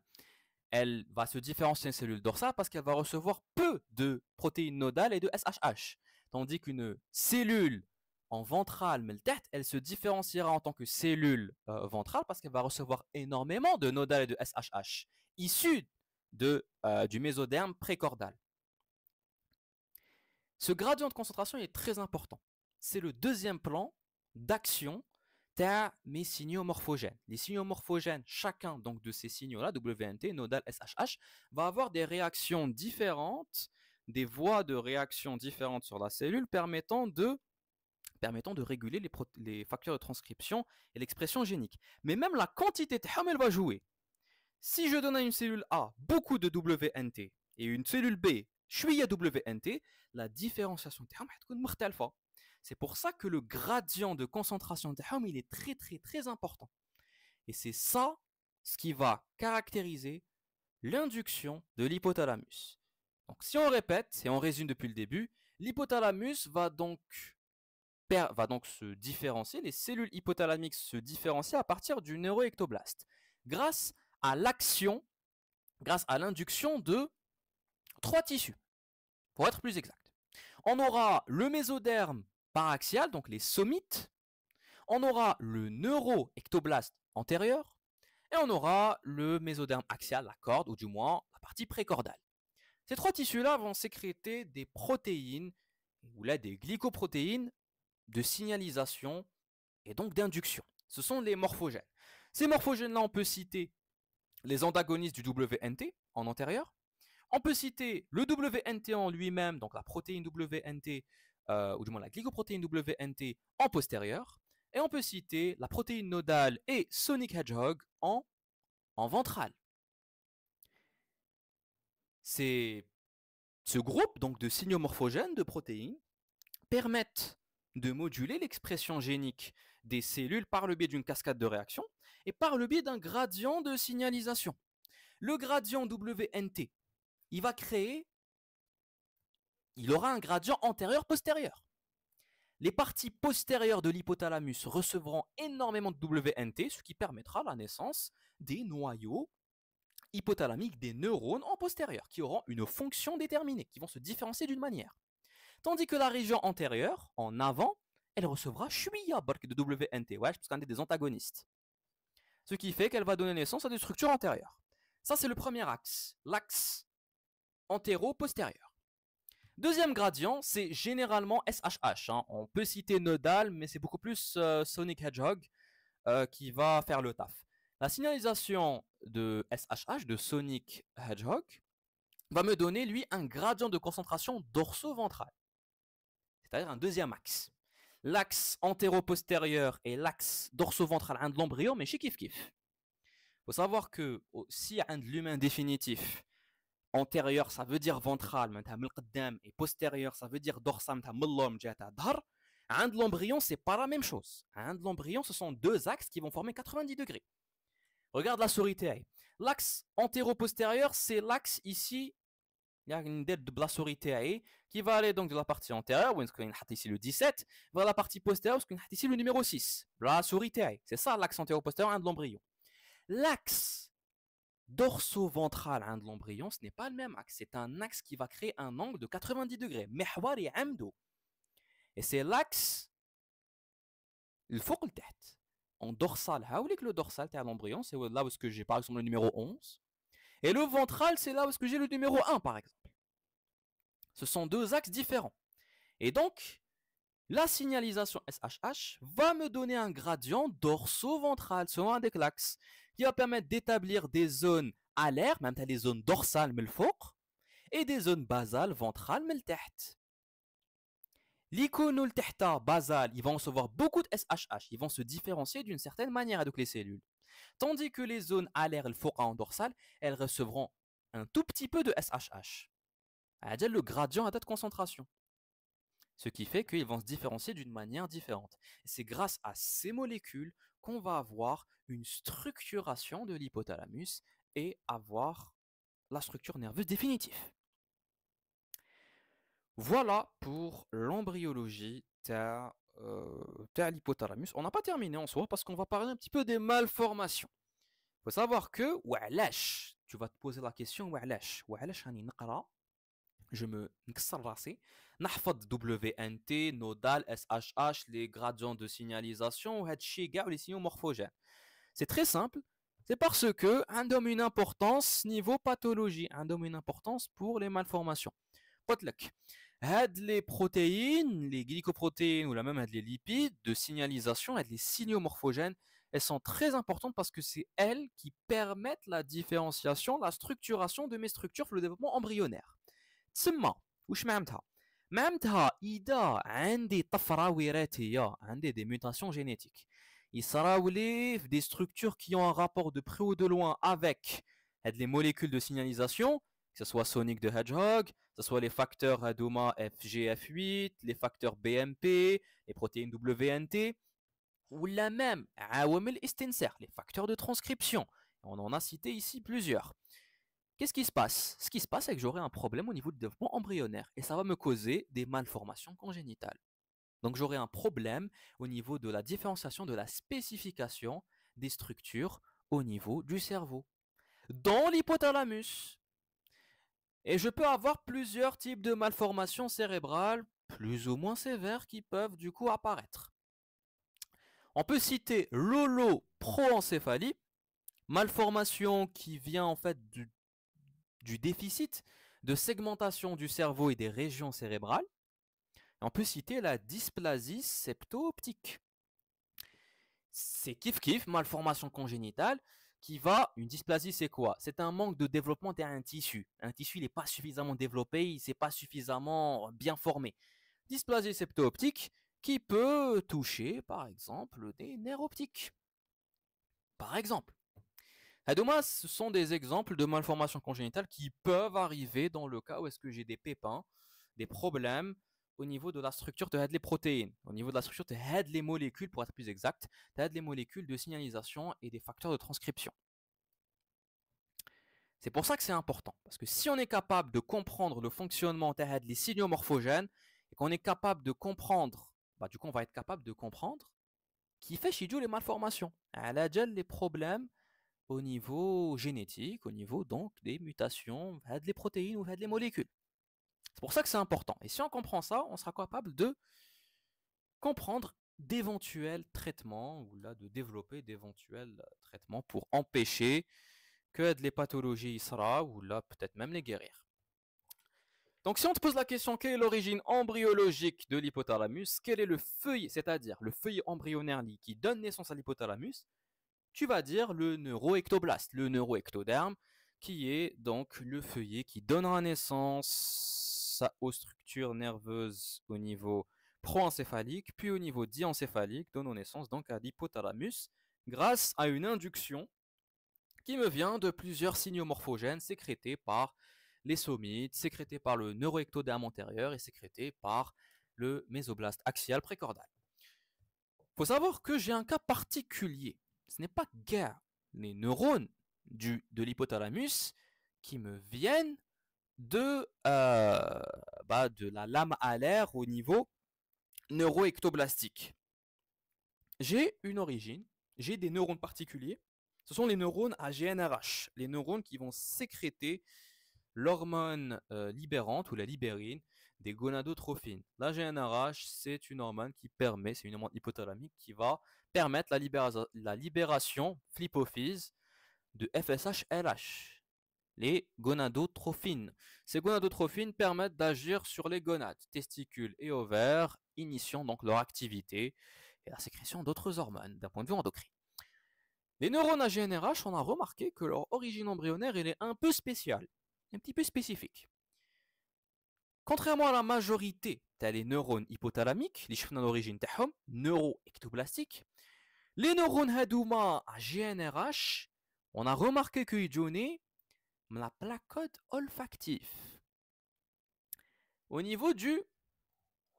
S1: elle va se différencier d'une cellule dorsale parce qu'elle va recevoir peu de protéines nodales et de SHH. Tandis qu'une cellule en ventrale, elle se différenciera en tant que cellule ventrale parce qu'elle va recevoir énormément de nodales et de SHH issus du mésoderme précordal. Ce gradient de concentration est très important. C'est le deuxième plan d'action de mes signaux morphogènes. Les signaux morphogènes, chacun donc de ces signaux-là, WNT, nodal, SHH, va avoir des réactions différentes, des voies de réaction différentes sur la cellule permettant de réguler les facteurs de transcription et l'expression génique. Mais même la quantité de ham, elle va jouer. Si je donne à une cellule A beaucoup de WNT et une cellule B, شوية WNT, la différenciation de ham هتكون مختلفة. C'est pour ça que le gradient de concentration de ham, il est très très très important. Et c'est ça ce qui va caractériser l'induction de l'hypothalamus. Donc si on répète et on résume depuis le début, l'hypothalamus va donc se différencier, les cellules hypothalamiques se différencient à partir du neuroectoblaste grâce à l'induction de 3 tissus, pour être plus exact. On aura le mésoderme paraxial, donc les somites, on aura le neuroectoblaste antérieur, et on aura le mésoderme axial, la corde, ou du moins la partie précordale. Ces 3 tissus-là vont sécréter des protéines, ou là des glycoprotéines, de signalisation et donc d'induction. Ce sont les morphogènes. Ces morphogènes-là, on peut citer les antagonistes du WNT en antérieur. On peut citer le WNT en lui-même, donc la protéine WNT, ou du moins la glycoprotéine WNT en postérieur. Et on peut citer la protéine nodale et Sonic Hedgehog en ventral. Ce groupe donc de signaux morphogènes de protéines permettent de moduler l'expression génique des cellules par le biais d'une cascade de réactions et par le biais d'un gradient de signalisation. Le gradient WNT, il aura un gradient antérieur-postérieur. Les parties postérieures de l'hypothalamus recevront énormément de WNT, ce qui permettra la naissance des noyaux hypothalamiques des neurones en postérieur, qui auront une fonction déterminée, qui vont se différencier d'une manière. Tandis que la région antérieure, en avant, elle recevra chouïa bark de WNT, ouais, parce qu'on est des antagonistes. Ce qui fait qu'elle va donner naissance à des structures antérieures. Ça, c'est le premier axe, l'axe antéro-postérieur. Deuxième gradient, c'est généralement SHH. Hein. On peut citer nodal, mais c'est beaucoup plus Sonic Hedgehog qui va faire le taf. La signalisation de SHH, de Sonic Hedgehog, va me donner, lui, un gradient de concentration dorso-ventral. C'est-à-dire un deuxième axe. L'axe antéro-postérieur et l'axe dorso-ventral de l'embryon, mais chez kiff-kiff. Il faut savoir que si un de l'humain définitif, antérieur, ça veut dire ventral, et postérieur, ça veut dire dorsal, de l'embryon, c'est pas la même chose. De l'embryon, ce sont deux axes qui vont former 90 degrés. Regarde la souris TI. L'axe antéro-postérieur, c'est l'axe ici, il y a une dette de la souris TI qui va aller donc de la partie antérieure, où on a ici le 17, vers la partie postérieure, où on a ici le numéro 6. La souris TI. C'est ça l'axe antéro-postérieur de l'embryon. L'axe dorso-ventral de l'embryon, ce n'est pas le même axe. C'est un axe qui va créer un angle de 90 degrés. Et c'est l'axe le fouq le tête. en dorsal. Le dorsal, c'est à l'embryon, c'est là où est-ce que j'ai par exemple le numéro 11. Et le ventral, c'est là où est-ce que j'ai le numéro 1 par exemple. Ce sont deux axes différents. Et donc, la signalisation SHH va me donner un gradient dorso-ventral selon un des l'axe qui va permettre d'établir des zones alaires, même les zones dorsales mais le fort, et des zones basales ventrales mais le tête. L'icône basal, ils vont recevoir beaucoup de SHH, ils vont se différencier d'une certaine manière avec les cellules. Tandis que les zones alaires et le fort en dorsale, elles recevront un tout petit peu de SHH. C'est-à-dire le gradient à date de concentration. Ce qui fait qu'ils vont se différencier d'une manière différente. C'est grâce à ces molécules qu'on va avoir une structuration de l'hypothalamus et avoir la structure nerveuse définitive. Voilà pour l'embryologie de l'hypothalamus. On n'a pas terminé en soi parce qu'on va parler un petit peu des malformations. Il faut savoir que, tu vas te poser la question, je me نكسر راسي نحفظ WNT, nodal, SHH, les gradients de signalisation وهاد الشيء كاع les signaux morphogènes. C'est très simple, c'est parce que عندهم une importance niveau pathologie, عندهم une importance pour les malformations. قلت لك هاد les protéines, les glycoprotéines ou même هاد les lipides de signalisation, هاد les signaux morphogènes, elles sont très importantes parce que c'est elles qui permettent la différenciation, la structuration de mes structures pour le développement embryonnaire. تسمى واش معناتها معناتها اذا عندي طفره وراثيه عندي des mutations génétiques يصراولي في des structures qui ont un rapport de près ou de loin avec les molécules de signalisation, que ce soit Sonic the Hedgehog, que ce soit les facteurs Hadoma FGF8, les facteurs BMP, les protéines WNT, ou la même عوامل استنساخ, les facteurs de transcription. On en a cité ici plusieurs. Qu'est-ce qui se passe? Ce qui se passe, c'est que j'aurai un problème au niveau du développement embryonnaire et ça va me causer des malformations congénitales. Donc j'aurai un problème au niveau de la différenciation, de la spécification des structures au niveau du cerveau, dans l'hypothalamus. Et je peux avoir plusieurs types de malformations cérébrales, plus ou moins sévères, qui peuvent du coup apparaître. On peut citer l'holoproencéphalie, malformation qui vient en fait du déficit de segmentation du cerveau et des régions cérébrales. On peut citer la dysplasie septo-optique. C'est kiff-kiff, malformation congénitale, une dysplasie, c'est quoi? C'est un manque de développement d'un tissu. Un tissu, il n'est pas suffisamment développé, il n'est pas suffisamment bien formé. Dysplasie septo-optique qui peut toucher, par exemple, des nerfs optiques. Par exemple. Adomas, ce sont des exemples de malformations congénitales qui peuvent arriver dans le cas où est-ce que j'ai des pépins, des problèmes au niveau de la structure de les protéines, au niveau de la structure de les molécules, pour être plus exact, les molécules de signalisation et des facteurs de transcription. C'est pour ça que c'est important, parce que si on est capable de comprendre le fonctionnement des signaux morphogènes, et qu'on est capable de comprendre, du coup on va être capable de comprendre qui fait chez les malformations, les problèmes au niveau génétique, au niveau donc des mutations, des protéines ou des molécules. C'est pour ça que c'est important. Et si on comprend ça, on sera capable de comprendre d'éventuels traitements ou là de développer d'éventuels traitements pour empêcher que les pathologies sera ou là peut-être même les guérir. Donc si on te pose la question quelle est l'origine embryologique de l'hypothalamus, quel est le feuillet, c'est-à-dire le feuillet embryonnaire qui donne naissance à l'hypothalamus, tu vas dire le neuroectoblaste, le neuroectoderme, qui est donc le feuillet qui donnera naissance aux structures nerveuses au niveau proencéphalique, puis au niveau diencéphalique, donnant naissance donc à l'hypothalamus, grâce à une induction qui me vient de plusieurs signaux morphogènes sécrétés par les somites, sécrétés par le neuroectoderme antérieur et sécrétés par le mésoblaste axial précordal. Il faut savoir que j'ai un cas particulier. Ce n'est pas guère les neurones de l'hypothalamus qui me viennent de la lame alaire au niveau neuroectoblastique. J'ai une origine, j'ai des neurones particuliers. Ce sont les neurones à GnRH, les neurones qui vont sécréter l'hormone libérante ou la libérine des gonadotrophines. La GnRH, c'est une hormone qui permet, c'est une hormone hypothalamique qui va permettre la libération flipophyse de FSH-LH, les gonadotrophines. Ces gonadotrophines permettent d'agir sur les gonades, testicules et ovaires, initiant donc leur activité et la sécrétion d'autres hormones d'un point de vue endocrin. Les neurones à GnRH, on a remarqué que leur origine embryonnaire elle est un peu spéciale, un petit peu spécifique. Contrairement à la majorité des neurones hypothalamiques, les chiffres d'origine neuro-ectoplastiques, les neurones hadouma à GnRH, on a remarqué qu'ils donnaient la placode olfactif au niveau du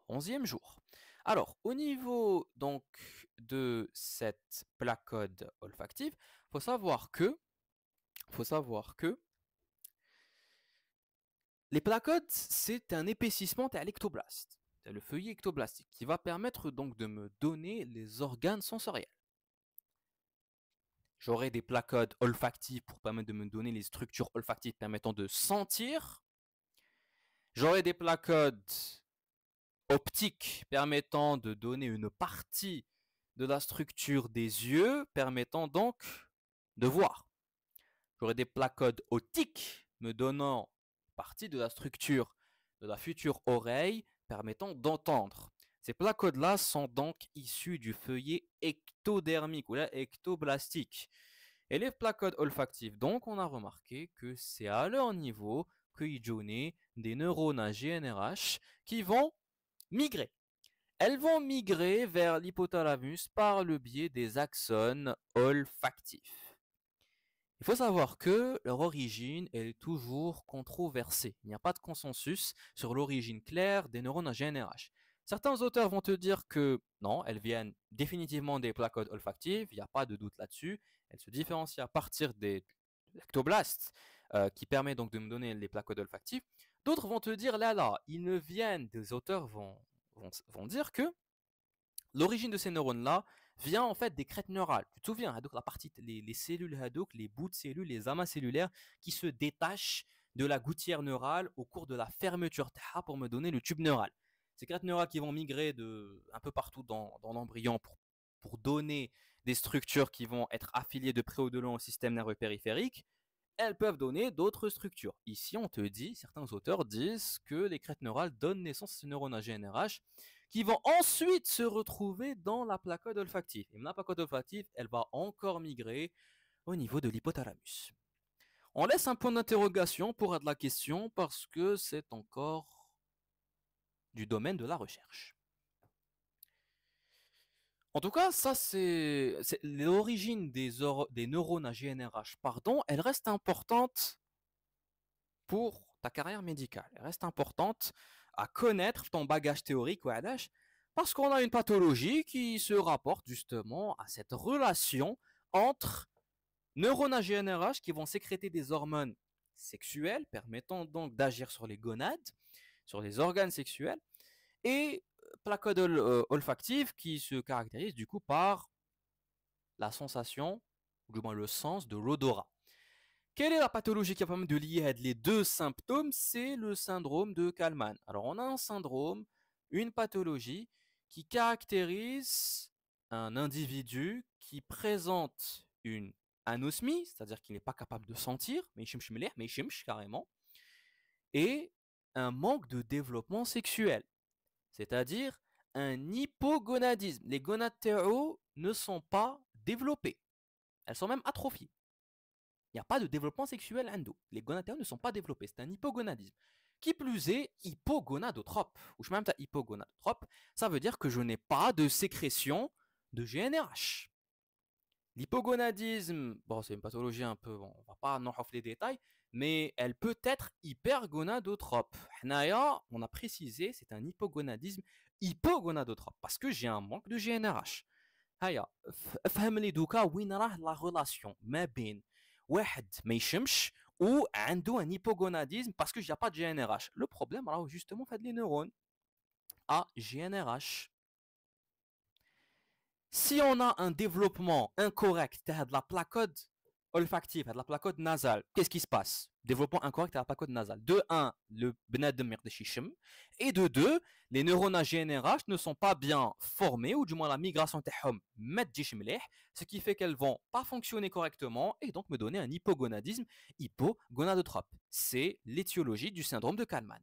S1: 11e jour. Alors, au niveau donc de cette placode olfactive, faut savoir que les placodes, c'est un épaississement de l'ectoblaste, c'est le feuillet ectoblastique, qui va permettre donc de me donner les organes sensoriels. J'aurai des placodes olfactives pour permettre de me donner les structures olfactives permettant de sentir. J'aurai des placodes optiques permettant de donner une partie de la structure des yeux, permettant donc de voir. J'aurai des placodes otiques me donnant partie de la structure de la future oreille, permettant d'entendre. Ces placodes-là sont donc issus du feuillet ectodermique ou là ectoblastique. Et les placodes olfactives, donc on a remarqué que c'est à leur niveau qu'ils donnent des neurones à GnRH qui vont migrer. Elles vont migrer vers l'hypothalamus par le biais des axones olfactifs. Il faut savoir que leur origine est toujours controversée. Il n'y a pas de consensus sur l'origine claire des neurones à GnRH. Certains auteurs vont te dire que non, elles viennent définitivement des placodes olfactives, il n'y a pas de doute là-dessus. Elles se différencient à partir des ectoblastes, qui permet donc de me donner les placodes olfactives. D'autres vont te dire là, ils ne viennent, des auteurs vont dire que l'origine de ces neurones-là vient en fait des crêtes neurales. Tu te souviens, donc la partie, les cellules Hadouk, les bouts de cellules, les amas cellulaires qui se détachent de la gouttière neurale au cours de la fermeture pour me donner le tube neural. Ces crêtes neurales qui vont migrer un peu partout dans l'embryon pour donner des structures qui vont être affiliées de près ou de loin au système nerveux périphérique, elles peuvent donner d'autres structures. Ici, on te dit, certains auteurs disent que les crêtes neurales donnent naissance à ces neurones à GnRH qui vont ensuite se retrouver dans la placode olfactive. Et la placode olfactive, elle va encore migrer au niveau de l'hypothalamus. On laisse un point d'interrogation pour la question parce que c'est encore du domaine de la recherche. En tout cas, ça c'est l'origine des neurones à GnRH, pardon, elle reste importante pour ta carrière médicale. Elle reste importante à connaître ton bagage théorique, parce qu'on a une pathologie qui se rapporte justement à cette relation entre neurones à GnRH qui vont sécréter des hormones sexuelles permettant donc d'agir sur les gonades, sur les organes sexuels, et placodes olfactives qui se caractérisent du coup par la sensation, ou du moins le sens de l'odorat. Quelle est la pathologie qui va permettre de lier les deux symptômes? C'est le syndrome de Kalman. Alors, on a un syndrome, une pathologie qui caractérise un individu qui présente une anosmie, c'est-à-dire qu'il n'est pas capable de sentir, mais carrément, et un manque de développement sexuel, c'est-à-dire un hypogonadisme. Les gonades ne sont pas développées, elles sont même atrophiées. Il n'y a pas de développement sexuel endo. Les gonadotropes ne sont pas développés. C'est un hypogonadisme. Qui plus est, hypogonadotrope. Ou je même hypogonadotrope, ça veut dire que je n'ai pas de sécrétion de GnRH. L'hypogonadisme, bon, c'est une pathologie un peu, bon, on va pas en les détails, mais elle peut être hypergonadotrope. On a précisé, c'est un hypogonadisme hypogonadotrope parce que j'ai un manque de GnRH. هيا فهم لي دوكا وين راه لا ريلاسيون ما بين واحد ما يشمش ou عنده un hypogonadisme parce que j'ai pas de GnRH. Le problème alors justement fait les neurones à GnRH. Si on a un développement incorrect de la placode olfactive, de la placote nasale, qu'est-ce qui se passe? Développement incorrect de la placote nasale. De un, le bnadem yrdeshichem. Et de deux, les neurones à GNRH ne sont pas bien formés, ou du moins la migration تاعهم ما تجيش مليح, ce qui fait qu'elles vont pas fonctionner correctement et donc me donner un hypogonadisme hypogonadotrope. C'est l'étiologie du syndrome de Kalman.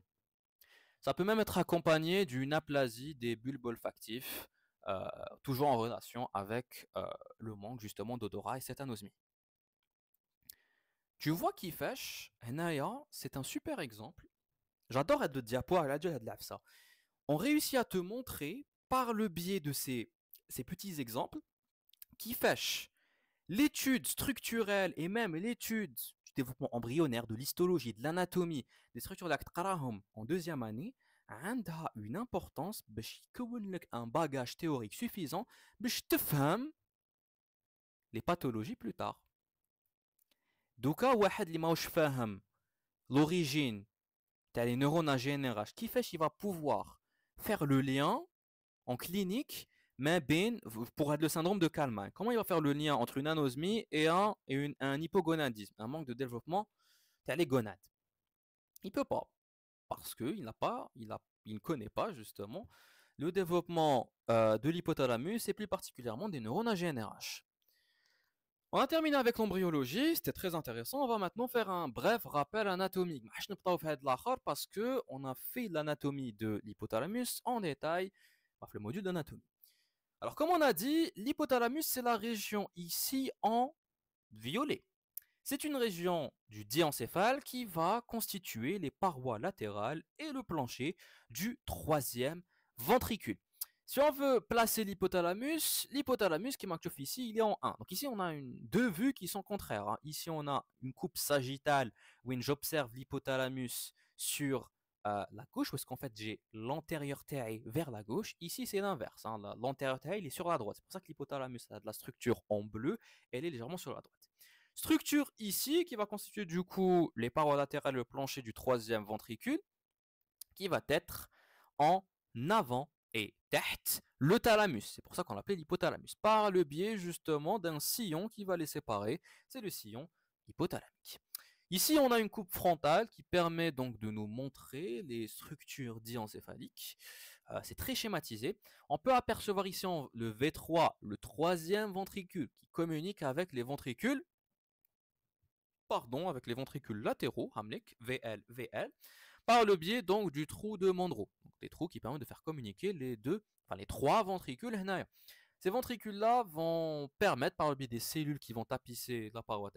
S1: Ça peut même être accompagné d'une aplasie des bulbes olfactifs, toujours en relation avec le manque justement d'odorat et cette anosmie. Tu vois Kifesh, Henaya, c'est un super exemple. J'adore être de diapo à la de ça. On réussit à te montrer par le biais de ces petits exemples Kifesh, l'étude structurelle et même l'étude du développement embryonnaire, de l'histologie, de l'anatomie, des structures d'actes en deuxième année, a une importance باش يكون لك un bagage théorique suffisant باش تفهم les pathologies plus tard. دوكا واحد اللي ماهوش فاهم l'origine تاع les neurones à GNRH كيفاش il va pouvoir faire le lien en clinique mais pour le syndrome de Kalman. Comment il va faire le lien entre une anosmie et un hypogonadisme, un manque de développement telle les gonades? Il peut pas, parce qu'il ne connaît pas justement le développement de l'hypothalamus et plus particulièrement des neurones à GNRH. On a terminé avec l'embryologie, c'était très intéressant. On va maintenant faire un bref rappel anatomique. Parce qu'on a fait l'anatomie de l'hypothalamus en détail, le module d'anatomie. Alors, comme on a dit, l'hypothalamus, c'est la région ici en violet. C'est une région du diencéphale qui va constituer les parois latérales et le plancher du troisième ventricule. Si on veut placer l'hypothalamus qui marque ici, il est en 1. Donc ici, on a deux vues qui sont contraires. Ici, on a une coupe sagittale où j'observe l'hypothalamus sur la gauche, parce qu'en fait j'ai l'antérieur taille vers la gauche. Ici c'est l'inverse, l'antérieur taille est sur la droite. C'est pour ça que l'hypothalamus a de la structure en bleu, elle est légèrement sur la droite. Structure ici qui va constituer du coup les parois latérales et le plancher du troisième ventricule, qui va être en avant et tête le thalamus. C'est pour ça qu'on l'appelait l'hypothalamus, par le biais justement d'un sillon qui va les séparer. C'est le sillon hypothalamique. Ici, on a une coupe frontale qui permet donc de nous montrer les structures diencéphaliques. C'est très schématisé. On peut apercevoir ici le V3, le troisième ventricule, qui communique avec les ventricules, avec les ventricules latéraux, Hamlik, VL, VL, par le biais donc du trou de Monro. Donc, des trous qui permettent de faire communiquer les trois ventricules. Ces ventricules-là vont permettre, par le biais des cellules qui vont tapisser la paroi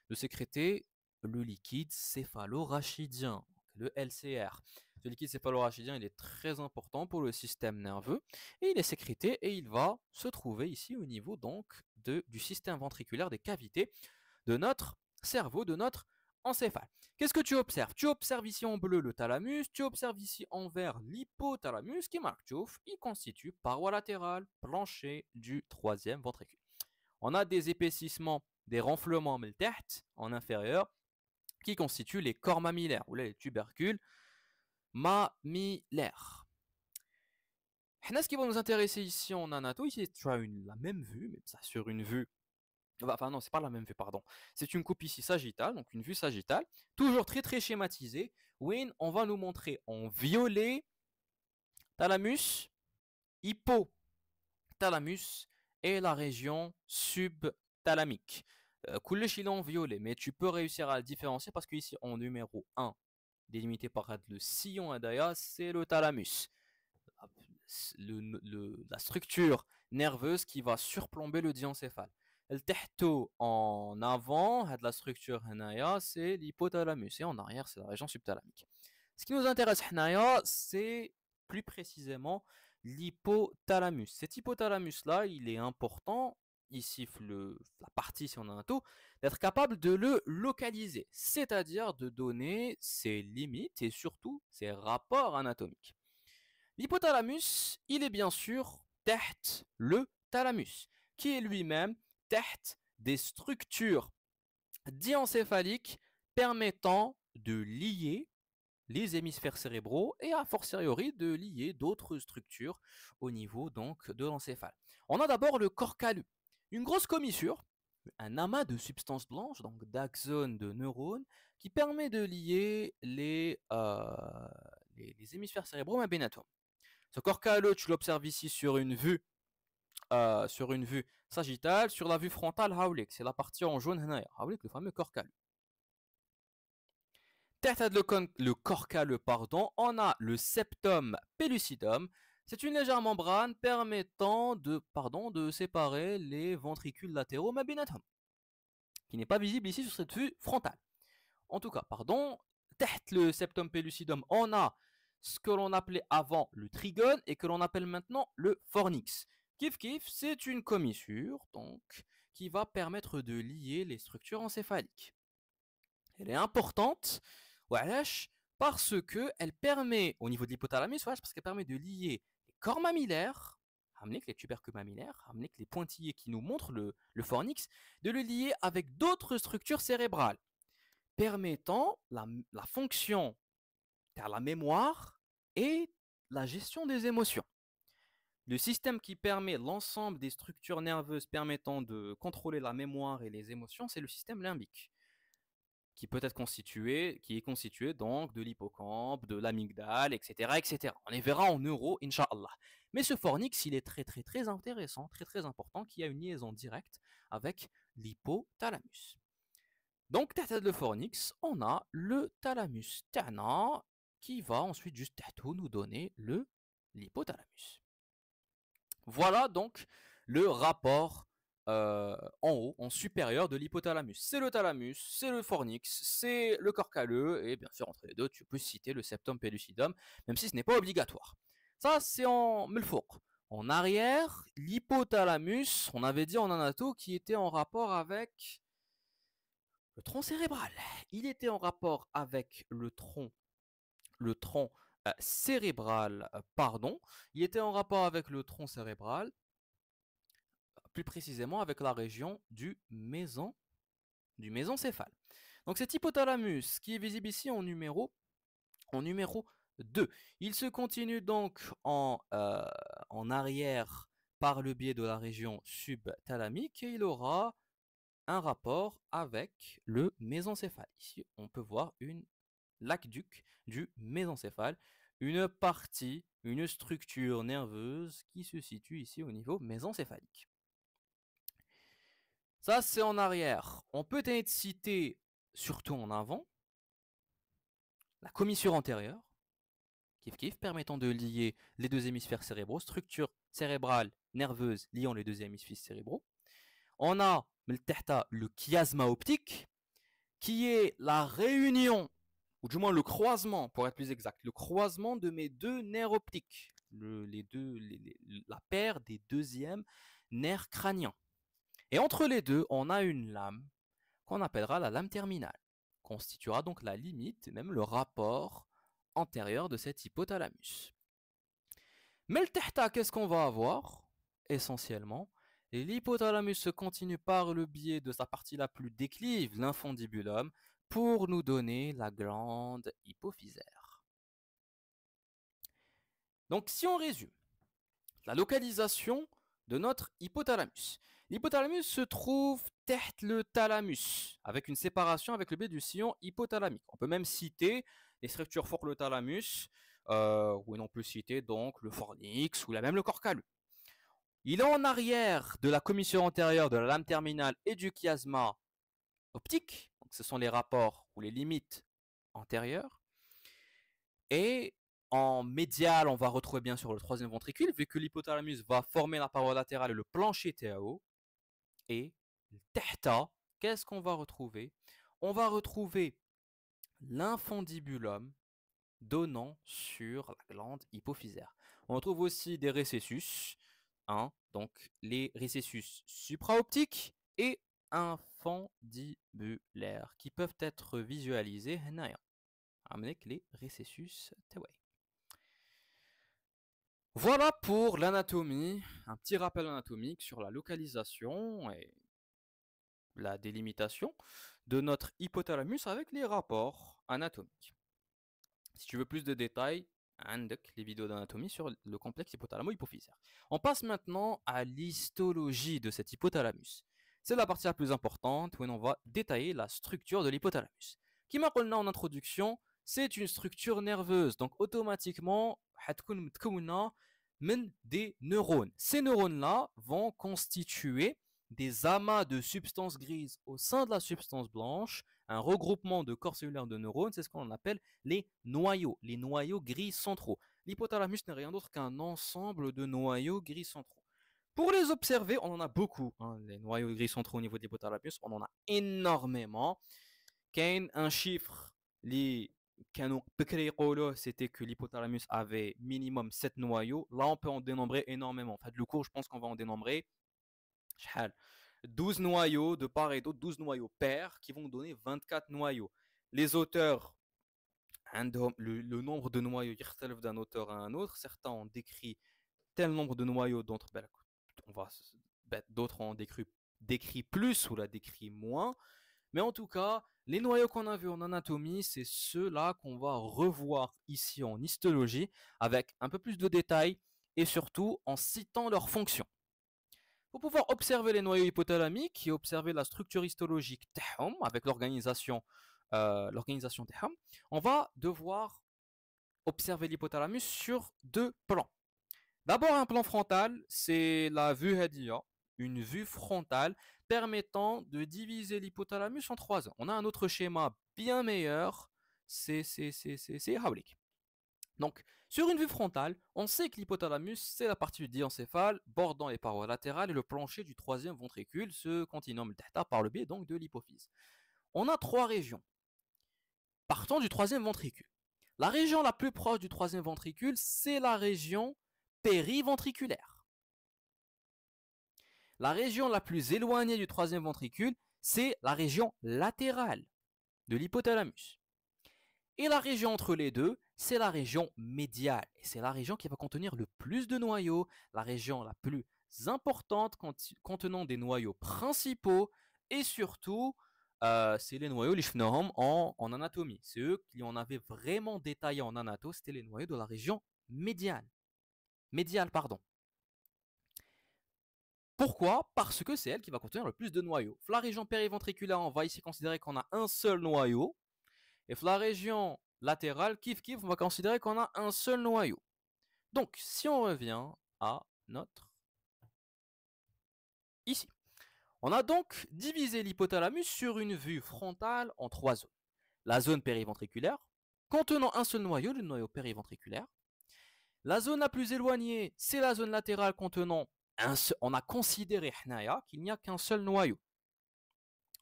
S1: de sécréter le liquide céphalorachidien, le LCR. Ce liquide céphalorachidien, il est très important pour le système nerveux et il est sécrété et il va se trouver ici au niveau donc du système ventriculaire, des cavités de notre cerveau, de notre encéphale. Qu'est-ce que tu observes? Tu observes ici en bleu le thalamus, tu observes ici en vert l'hypothalamus qui marque chouf, il constitue paroi latérale, plancher du troisième ventricule. On a des épaississements, des renflements en inférieur, qui constituent les corps mammillaires, ou les tubercules mammillaires. Ce qui va nous intéresser ici en anato, ici tu as la même vue, mais ça sur une vue, enfin non, c'est pas la même vue, pardon. C'est une coupe ici sagittale, donc une vue sagittale, toujours très très schématisée, où on va nous montrer en violet thalamus, hypothalamus et la région subthalamique. Coulesh il est en violet, mais tu peux réussir à le différencier parce qu'ici en numéro 1, délimité par le sillon Adaya, c'est le thalamus. La structure nerveuse qui va surplomber le diencéphale. Le tehto en avant, la structure Hanaya, c'est l'hypothalamus. Et en arrière, c'est la région subthalamique. Ce qui nous intéresse, Hanaya, c'est plus précisément l'hypothalamus. Cet hypothalamus-là, il est important ici la partie si on a un taux, d'être capable de le localiser, c'est-à-dire de donner ses limites et surtout ses rapports anatomiques. L'hypothalamus, il est bien sûr tête le thalamus, qui est lui-même tête des structures diencéphaliques permettant de lier les hémisphères cérébraux et a fortiori de lier d'autres structures au niveau donc de l'encéphale. On a d'abord le corps calleux. Une grosse commissure un amas de substances blanches, donc d'axones de neurones, qui permet de lier les hémisphères cérébraux à Benatom. Ce corps calleux, tu l'observes ici sur une vue sagittale, sur la vue frontale, Hawlik, c'est la partie en jaune, Hawlik, le fameux corps calleux. Le corps calleux, pardon, on a le septum pellucidum. C'est une légère membrane permettant de séparer les ventricules latéraux mabinatum, qui n'est pas visible ici sur cette vue frontale. En tout cas, pardon, le septum pellucidum, on a ce que l'on appelait avant le trigone et que l'on appelle maintenant le fornix. Kif kif, c'est une commissure donc qui va permettre de lier les structures encéphaliques. Elle est importante, parce que elle permet, au niveau de l'hypothalamus, parce qu'elle permet de lier les corps mammillaires, les tubercules mammillaires, les pointillés qui nous montrent le fornix, de le lier avec d'autres structures cérébrales, permettant la fonction car la mémoire et la gestion des émotions. Le système qui permet l'ensemble des structures nerveuses permettant de contrôler la mémoire et les émotions, c'est le système limbique, qui est constitué donc de l'hippocampe, de l'amygdale, etc., etc. On les verra en neuro, Inch'Allah. Mais ce fornix, il est très très très intéressant, très très important, qui a une liaison directe avec l'hypothalamus. Donc, تحت le fornix, on a le thalamus تاعنا qui va ensuite juste nous donner l'hypothalamus. Voilà donc le rapport en haut, en supérieur de l'hypothalamus. C'est le thalamus, c'est le fornix, c'est le corps calleux, et bien sûr entre les deux, tu peux citer le septum pellucidum, même si ce n'est pas obligatoire. Ça, c'est en melfouk. En arrière, l'hypothalamus, on avait dit en anato, qui était en rapport avec le tronc cérébral. Il était en rapport avec le tronc cérébral, pardon. Il était en rapport avec le tronc cérébral, plus précisément avec la région du mésencéphale. Donc cet hypothalamus qui est visible ici en numéro 2. Il se continue donc en arrière par le biais de la région subthalamique et il aura un rapport avec le mésencéphale. Ici, on peut voir l'aqueduc du mésencéphale, une partie, une structure nerveuse qui se situe ici au niveau mésencéphalique. Ça, c'est en arrière. On peut être cité, surtout en avant, la commissure antérieure, permettant de lier les deux hémisphères cérébraux, structure cérébrale nerveuse liant les deux hémisphères cérébraux. On a le chiasma optique, qui est la réunion, ou du moins le croisement, pour être plus exact, le croisement de mes deux nerfs optiques, la paire des deuxièmes nerfs crâniens. Et entre les deux, on a une lame qu'on appellera la lame terminale, constituera donc la limite, et même le rapport antérieur de cet hypothalamus. Mais le tehta, qu'est-ce qu'on va avoir essentiellement? L'hypothalamus se continue par le biais de sa partie la plus déclive, l'infundibulum, pour nous donner la glande hypophysaire. Donc si on résume, la localisation de notre hypothalamus. L'hypothalamus se trouve tête le thalamus, avec une séparation avec le biais du sillon hypothalamique. On peut même citer les structures pour le thalamus, où on peut citer donc le fornix ou même le corps calleux. Il est en arrière de la commissure antérieure de la lame terminale et du chiasma optique. Donc ce sont les rapports ou les limites antérieures. Et en médial, on va retrouver bien sûr le troisième ventricule, vu que l'hypothalamus va former la paroi latérale et le plancher TAO. Et le tehta, qu'est-ce qu'on va retrouver? On va retrouver l'infundibulum donnant sur la glande hypophysaire. On retrouve aussi des récessus, donc les récessus supraoptiques et infundibulaires qui peuvent être visualisés avec les récessus teway. Voilà pour l'anatomie, un petit rappel anatomique sur la localisation et la délimitation de notre hypothalamus avec les rapports anatomiques. Si tu veux plus de détails, les vidéos d'anatomie sur le complexe hypothalamo-hypophysaire. On passe maintenant à l'histologie de cet hypothalamus. c'est la partie la plus importante où on va détailler la structure de l'hypothalamus. Qui m'a dit en introduction, c'est une structure nerveuse, donc automatiquement, des neurones. Ces neurones-là vont constituer des amas de substances grises au sein de la substance blanche, un regroupement de corps cellulaires de neurones, c'est ce qu'on appelle les noyaux gris centraux. L'hypothalamus n'est rien d'autre qu'un ensemble de noyaux gris centraux. Pour les observer, on en a beaucoup, hein, les noyaux gris centraux au niveau de l'hypothalamus, on en a énormément. Qu'un un chiffre, c'était que l'hypothalamus avait minimum 7 noyaux. Là, on peut en dénombrer énormément. En fait, le cours, je pense qu'on va en dénombrer 12 noyaux de part et d'autre, 12 noyaux pairs qui vont donner 24 noyaux. Les auteurs, le nombre de noyaux il d'un auteur à un autre. Certains ont décrit tel nombre de noyaux, d'autres ont décrit plus ou l'a décrit moins. Mais en tout cas, les noyaux qu'on a vus en anatomie, c'est ceux-là qu'on va revoir ici en histologie avec un peu plus de détails et surtout en citant leurs fonctions. Pour pouvoir observer les noyaux hypothalamiques et observer la structure histologique avec l'organisation on va devoir observer l'hypothalamus sur deux plans. D'abord, un plan frontal, c'est la vue Hadia, une vue frontale permettant de diviser l'hypothalamus en trois zones. On a un autre schéma bien meilleur, c'est Haulik. Donc, sur une vue frontale, on sait que l'hypothalamus, c'est la partie du diencéphale bordant les parois latérales et le plancher du troisième ventricule, ce continuum delta par le biais donc de l'hypophyse. On a trois régions partant du troisième ventricule. La région la plus proche du troisième ventricule, c'est la région périventriculaire. La région la plus éloignée du troisième ventricule, c'est la région latérale de l'hypothalamus. Et la région entre les deux, c'est la région médiale. Et c'est la région qui va contenir le plus de noyaux, la région la plus importante contenant des noyaux principaux et surtout, c'est les noyaux Lishnohom en anatomie. C'est eux qui en avaient vraiment détaillé en anato, c'était les noyaux de la région médiale. Pourquoi? Parce que c'est elle qui va contenir le plus de noyaux. La région périventriculaire, on va ici considérer qu'on a un seul noyau. Et la région latérale, on va considérer qu'on a un seul noyau. Donc, si on revient à notre... Ici. On a donc divisé l'hypothalamus sur une vue frontale en trois zones. La zone périventriculaire, contenant un seul noyau, le noyau périventriculaire. La zone la plus éloignée, c'est la zone latérale contenant on a considéré qu'il n'y a qu'un seul noyau.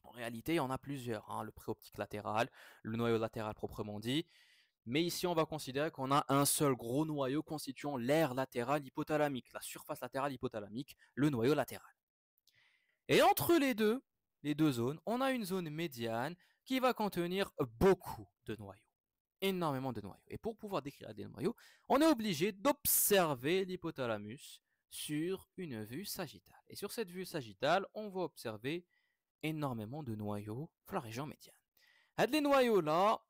S1: En réalité, il y en a plusieurs, hein, le préoptique latéral, le noyau latéral proprement dit. Mais ici, on va considérer qu'on a un seul gros noyau constituant l'aire latérale hypothalamique, la surface latérale hypothalamique, le noyau latéral. Et entre les deux zones, on a une zone médiane qui va contenir beaucoup de noyaux. Énormément de noyaux. Et pour pouvoir décrire des noyaux, on est obligé d'observer l'hypothalamus sur une vue sagittale. Et sur cette vue sagittale, on va observer énormément de noyaux dans la région médiane. Les noyaux-là,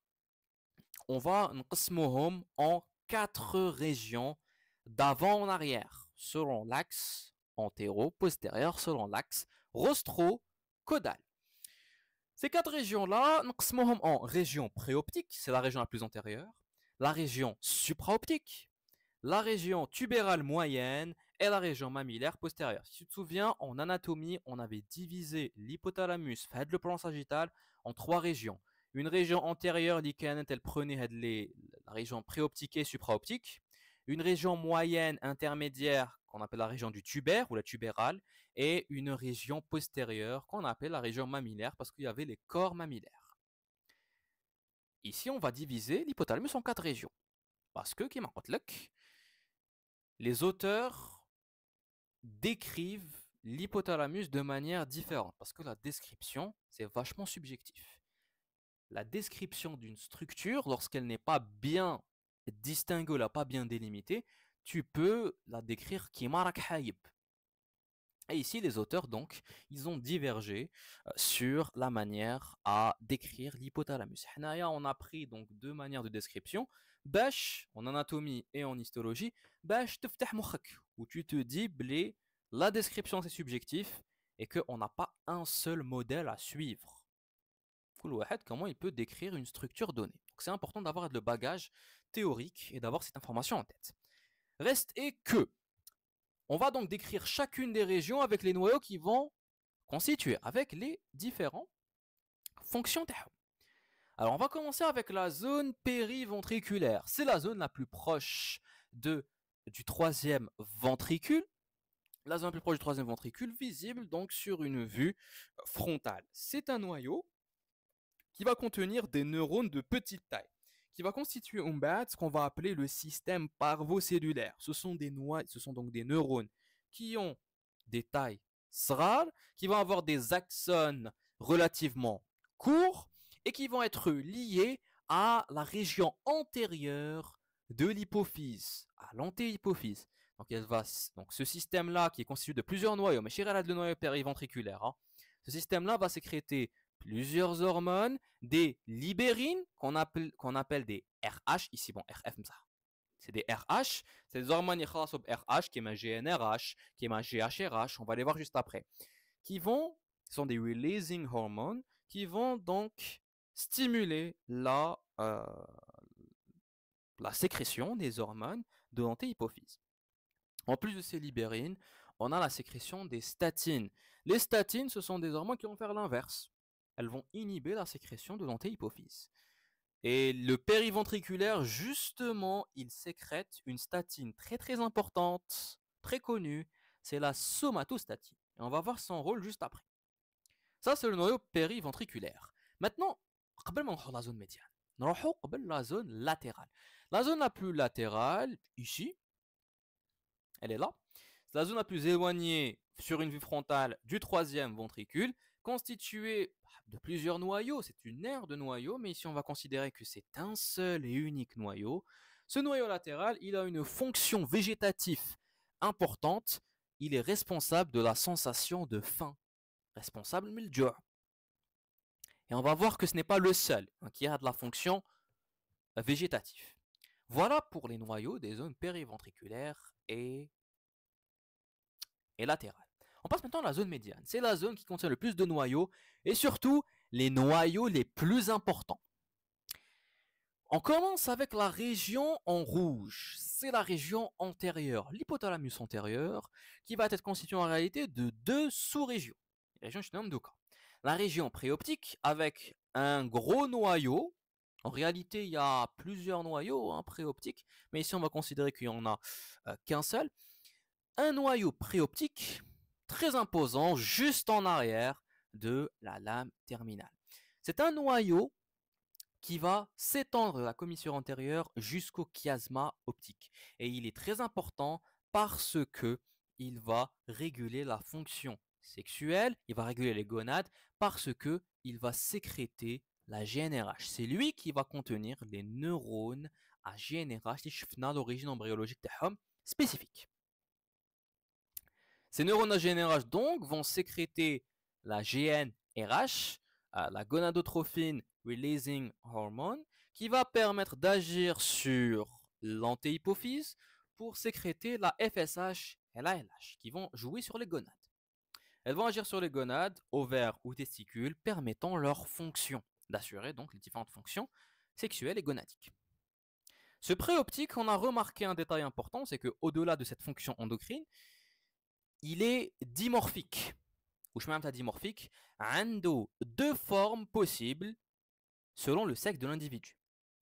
S1: on va nqasmohom en 4 régions d'avant en arrière, selon l'axe antéro-postérieur, selon l'axe rostro-caudal. Ces 4 régions-là, nqasmohom en région préoptique, c'est la région la plus antérieure, la région supraoptique, la région tubérale moyenne et la région mammillaire postérieure. Si tu te souviens, en anatomie, on avait divisé l'hypothalamus, fait le plan sagittal, en 3 régions. Une région antérieure, elle prenait la région préoptique et supraoptique. Une région moyenne intermédiaire, qu'on appelle la région du tuber ou la tubérale, et une région postérieure, qu'on appelle la région mammillaire, parce qu'il y avait les corps mammillaires. Ici, on va diviser l'hypothalamus en 4 régions. Parce que, les auteurs décrivent l'hypothalamus de manière différente, parce que la description, c'est vachement subjectif. La description d'une structure, lorsqu'elle n'est pas bien distinguée, pas bien délimitée, tu peux la décrire kimarak hayib. Et ici, les auteurs, donc, ils ont divergé sur la manière à décrire l'hypothalamus. On a pris donc 2 manières de description, en anatomie et en histologie, où tu te dis, la description c'est subjectif, et qu'on n'a pas un seul modèle à suivre. Comment il peut décrire une structure donnée. Donc c'est important d'avoir le bagage théorique et d'avoir cette information en tête. Reste est que on va donc décrire chacune des régions avec les noyaux qui vont constituer, avec les différentes fonctions. Alors on va commencer avec la zone périventriculaire. C'est la zone la plus proche du troisième ventricule. La zone la plus proche du troisième ventricule, visible donc sur une vue frontale. C'est un noyau qui va contenir des neurones de petite taille, qui va constituer ce qu'on va appeler le système parvocellulaire. Ce sont donc des neurones qui ont des tailles srales, qui vont avoir des axones relativement courts et qui vont être liés à la région antérieure de l'hypophyse, à l'antéhypophyse. Donc ce système-là, qui est constitué de plusieurs noyaux, mais chez le noyau périventriculaire, ce système-là va sécréter plusieurs hormones, des libérines qu'on appelle des RH, ici bon RF c'est des RH, c'est des hormones qui sont RH, qui est ma GNRH, qui est ma GHRH, on va les voir juste après, sont des releasing hormones qui vont donc stimuler la sécrétion des hormones de l'antéhypophyse. En plus de ces libérines, on a la sécrétion des statines. Les statines, ce sont des hormones qui vont faire l'inverse. Elles vont inhiber la sécrétion de l'antéhypophyse. Et le périventriculaire, justement, il sécrète une statine très très importante, très connue, c'est la somatostatine. Et on va voir son rôle juste après. Ça, c'est le noyau périventriculaire. Maintenant, la zone médiane. La zone latérale. La zone la plus latérale, ici, elle est là. C'est la zone la plus éloignée sur une vue frontale du troisième ventricule, constituée de plusieurs noyaux. C'est une aire de noyaux, mais ici on va considérer que c'est un seul et unique noyau. Ce noyau latéral, il a une fonction végétative importante. Il est responsable de la sensation de faim. Responsable mildiou. Et on va voir que ce n'est pas le seul qui a de la fonction végétative. Voilà pour les noyaux des zones périventriculaires et latérale. On passe maintenant à la zone médiane. C'est la zone qui contient le plus de noyaux et surtout les noyaux les plus importants. On commence avec la région en rouge. C'est la région antérieure, l'hypothalamus antérieur, qui va être constituée en réalité de deux sous-régions. La région préoptique avec un gros noyau. En réalité, il y a plusieurs noyaux préoptiques, mais ici on va considérer qu'il n'y en a qu'un seul. Un noyau préoptique très imposant juste en arrière de la lame terminale. C'est un noyau qui va s'étendre de la commissure antérieure jusqu'au chiasma optique. Et il est très important parce que il va réguler la fonction sexuelle, il va réguler les gonades parce que il va sécréter la GNRH. C'est lui qui va contenir les neurones à GNRH, qui sont l'origine embryologique spécifique. Ces neurones à GNRH donc vont sécréter la GNRH, la gonadotrophine releasing hormone, qui va permettre d'agir sur l'antéhypophyse pour sécréter la FSH et la LH, qui vont jouer sur les gonades. Elles vont agir sur les gonades, ovaires ou testicules, permettant leur fonction, d'assurer donc les différentes fonctions sexuelles et gonadiques. Ce préoptique, on a remarqué un détail important, c'est qu'au-delà de cette fonction endocrine, il est dimorphique. Ou je m'appelle dimorphique, عنده deux formes possibles selon le sexe de l'individu.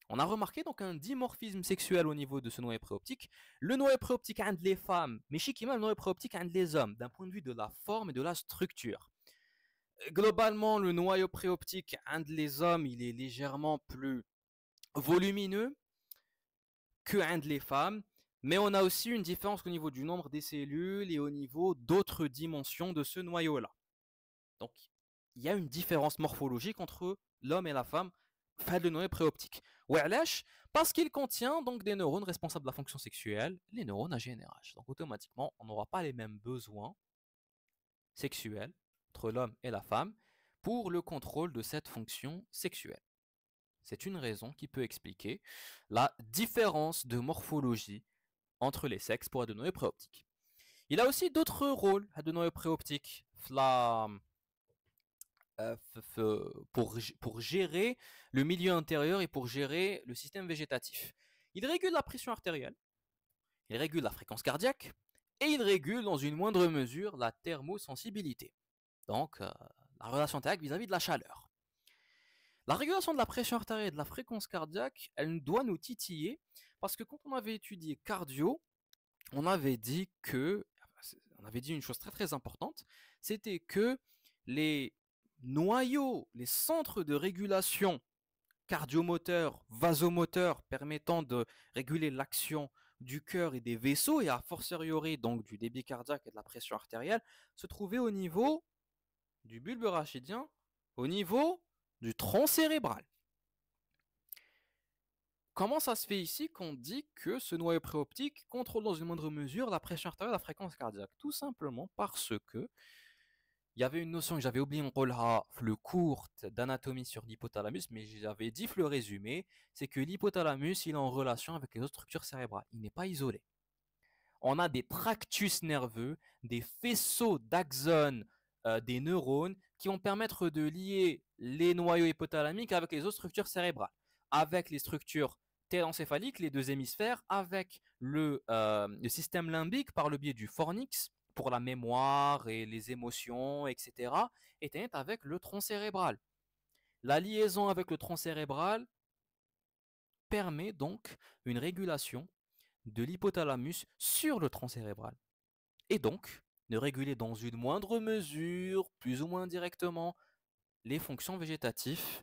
S1: On a remarqué donc un dimorphisme sexuel au niveau de ce noyau préoptique. Le noyau préoptique عند les femmes, mais chez qui même le noyau préoptique عند les hommes, d'un point de vue de la forme et de la structure. Globalement, le noyau préoptique عند les hommes, il est légèrement plus volumineux que عند les femmes. Mais on a aussi une différence au niveau du nombre des cellules et au niveau d'autres dimensions de ce noyau-là. Donc, il y a une différence morphologique entre l'homme et la femme, le noyau préoptique. Parce qu'il contient donc des neurones responsables de la fonction sexuelle, les neurones à GNRH. Donc, automatiquement, on n'aura pas les mêmes besoins sexuels entre l'homme et la femme pour le contrôle de cette fonction sexuelle. C'est une raison qui peut expliquer la différence de morphologie entre les sexes pour adénoïdes préoptiques. Il a aussi d'autres rôles adénoïdes préoptiques. pour gérer le milieu intérieur et pour gérer le système végétatif. Il régule la pression artérielle, il régule la fréquence cardiaque et il régule dans une moindre mesure la thermosensibilité. Donc, la relation thermique vis-à-vis de la chaleur. La régulation de la pression artérielle et de la fréquence cardiaque, elle doit nous titiller parce que quand on avait étudié cardio, on avait dit une chose très très importante, c'était que les noyaux, les centres de régulation cardiomoteurs, vasomoteurs permettant de réguler l'action du cœur et des vaisseaux et a fortiori donc du débit cardiaque et de la pression artérielle se trouvaient au niveau du bulbe rachidien, au niveau du tronc cérébral. Comment ça se fait ici qu'on dit que ce noyau préoptique contrôle dans une moindre mesure la pression artérielle et la fréquence cardiaque? Tout simplement parce que il y avait une notion que j'avais oublié le cours d'anatomie sur l'hypothalamus, mais j'avais dit le résumé, c'est que l'hypothalamus, il est en relation avec les autres structures cérébrales. Il n'est pas isolé. On a des tractus nerveux, des faisceaux d'axones des neurones qui vont permettre de lier les noyaux hypothalamiques avec les autres structures cérébrales, avec les structures télencéphaliques, les deux hémisphères, avec le système limbique par le biais du fornix pour la mémoire et les émotions, etc., et avec le tronc cérébral. La liaison avec le tronc cérébral permet donc une régulation de l'hypothalamus sur le tronc cérébral. Et donc, de réguler dans une moindre mesure, plus ou moins directement, les fonctions végétatives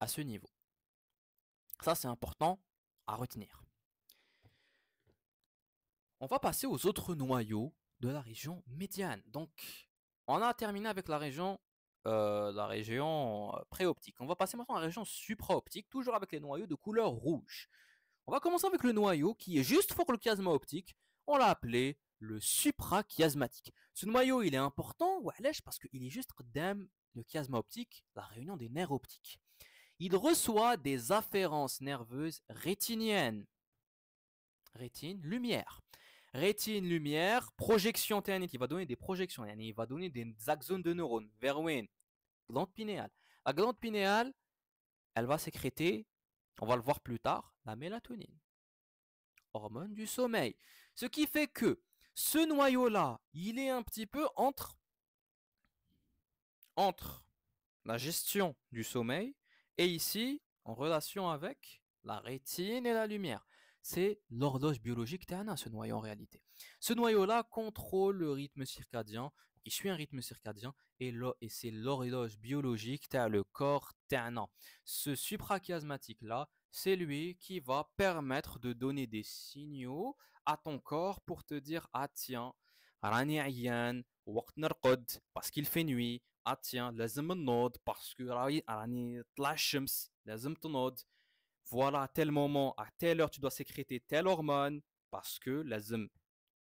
S1: à ce niveau. Ça, c'est important à retenir. On va passer aux autres noyaux de la région médiane. Donc, on a terminé avec la région préoptique. On va passer maintenant à la région supraoptique, toujours avec les noyaux de couleur rouge. On va commencer avec le noyau qui est juste pour le chiasma optique. On l'a appelé le suprachiasmatique. Ce noyau, il est important, parce qu'il est juste dans le chiasma optique, la réunion des nerfs optiques. Il reçoit des afférences nerveuses rétiniennes. Rétine, lumière. Rétine, lumière, projection ténite, il va donner des projections, il va donner des axones de neurones. Vers où? Glande pinéale. La glande pinéale, elle va sécréter, on va le voir plus tard, la mélatonine, hormone du sommeil. Ce qui fait que ce noyau-là, il est un petit peu entre la gestion du sommeil et ici, en relation avec la rétine et la lumière. C'est l'horloge biologique Tana, ce noyau en réalité. Ce noyau-là contrôle le rythme circadien, il suit un rythme circadien et c'est l'horloge biologique Tana, le corps Tana. Ce suprachiasmatique-là, c'est lui qui va permettre de donner des signaux à ton corps pour te dire ah tiens, راني عيان وقت نرقد parce qu'il fait nuit. Ah tiens, لازم نوض parce que راني طلع الشمس لازم تنوض. Voilà, à tel moment, à telle heure, tu dois sécréter telle hormone parce que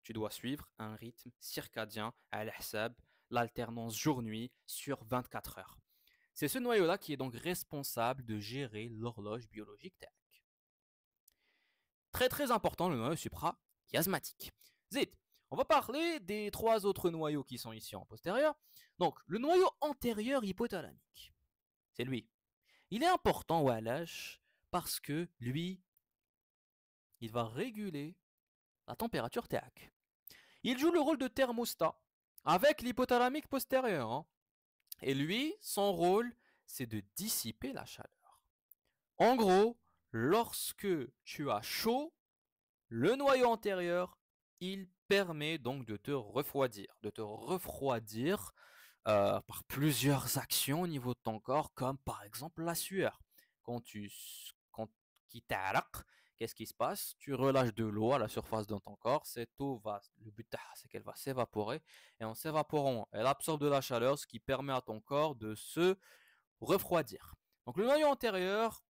S1: tu dois suivre un rythme circadien à l'hsab, l'alternance jour-nuit sur 24 heures. C'est ce noyau-là qui est donc responsable de gérer l'horloge biologique TAC. Très très important, le noyau suprachiasmatique. Zid, on va parler des trois autres noyaux qui sont ici en postérieur. Donc, le noyau antérieur hypothalamique, c'est lui. Il est important, Walash, parce que lui, il va réguler la température TAC. Il joue le rôle de thermostat avec l'hypothalamique postérieur. Hein. Et lui, son rôle, c'est de dissiper la chaleur. En gros, lorsque tu as chaud, le noyau antérieur, il permet donc de te refroidir. Par plusieurs actions au niveau de ton corps, comme par exemple la sueur. Quand qui t'arraque, qu'est-ce qui se passe? Tu relâches de l'eau à la surface de ton corps, cette eau le but c'est qu'elle va s'évaporer, et en s'évaporant, elle absorbe de la chaleur, ce qui permet à ton corps de se refroidir. Donc le noyau antérieur,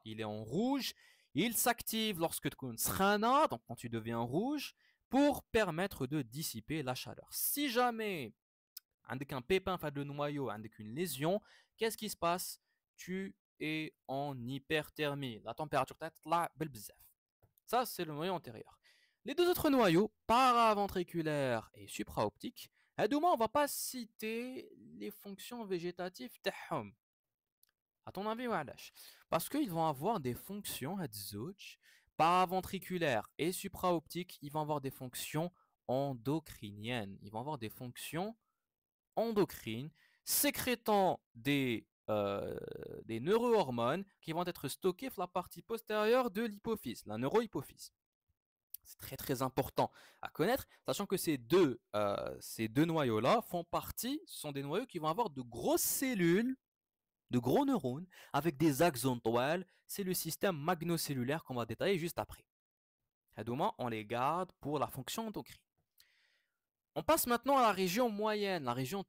S1: il est en rouge, il s'active lorsque tu srana, donc quand tu deviens rouge, pour permettre de dissiper la chaleur. Si jamais avec un pépin de noyau, avec une lésion, qu'est-ce qui se passe? Tu es en hyperthermie. La température tête là, belbzef. Ça, c'est le noyau antérieur. Les deux autres noyaux, paraventriculaire et supraoptique, هادوما on va pas citer les fonctions végétatives تاعهم. À ton avis, وعلاش؟ Parce qu'ils vont avoir des fonctions هاد الزوج paraventriculaires et supraoptiques, ils vont avoir des fonctions endocriniennes. Ils vont avoir des fonctions endocrines sécrétant des neurohormones qui vont être stockées dans la partie postérieure de l'hypophyse, la neurohypophyse. C'est très très important à connaître, sachant que ces deux noyaux-là font partie, sont des noyaux qui vont avoir de grosses cellules, de gros neurones, avec des axones toiles. C'est le système magnocellulaire qu'on va détailler juste après. Hadouma, on les garde pour la fonction endocrine. On passe maintenant à la région moyenne, la région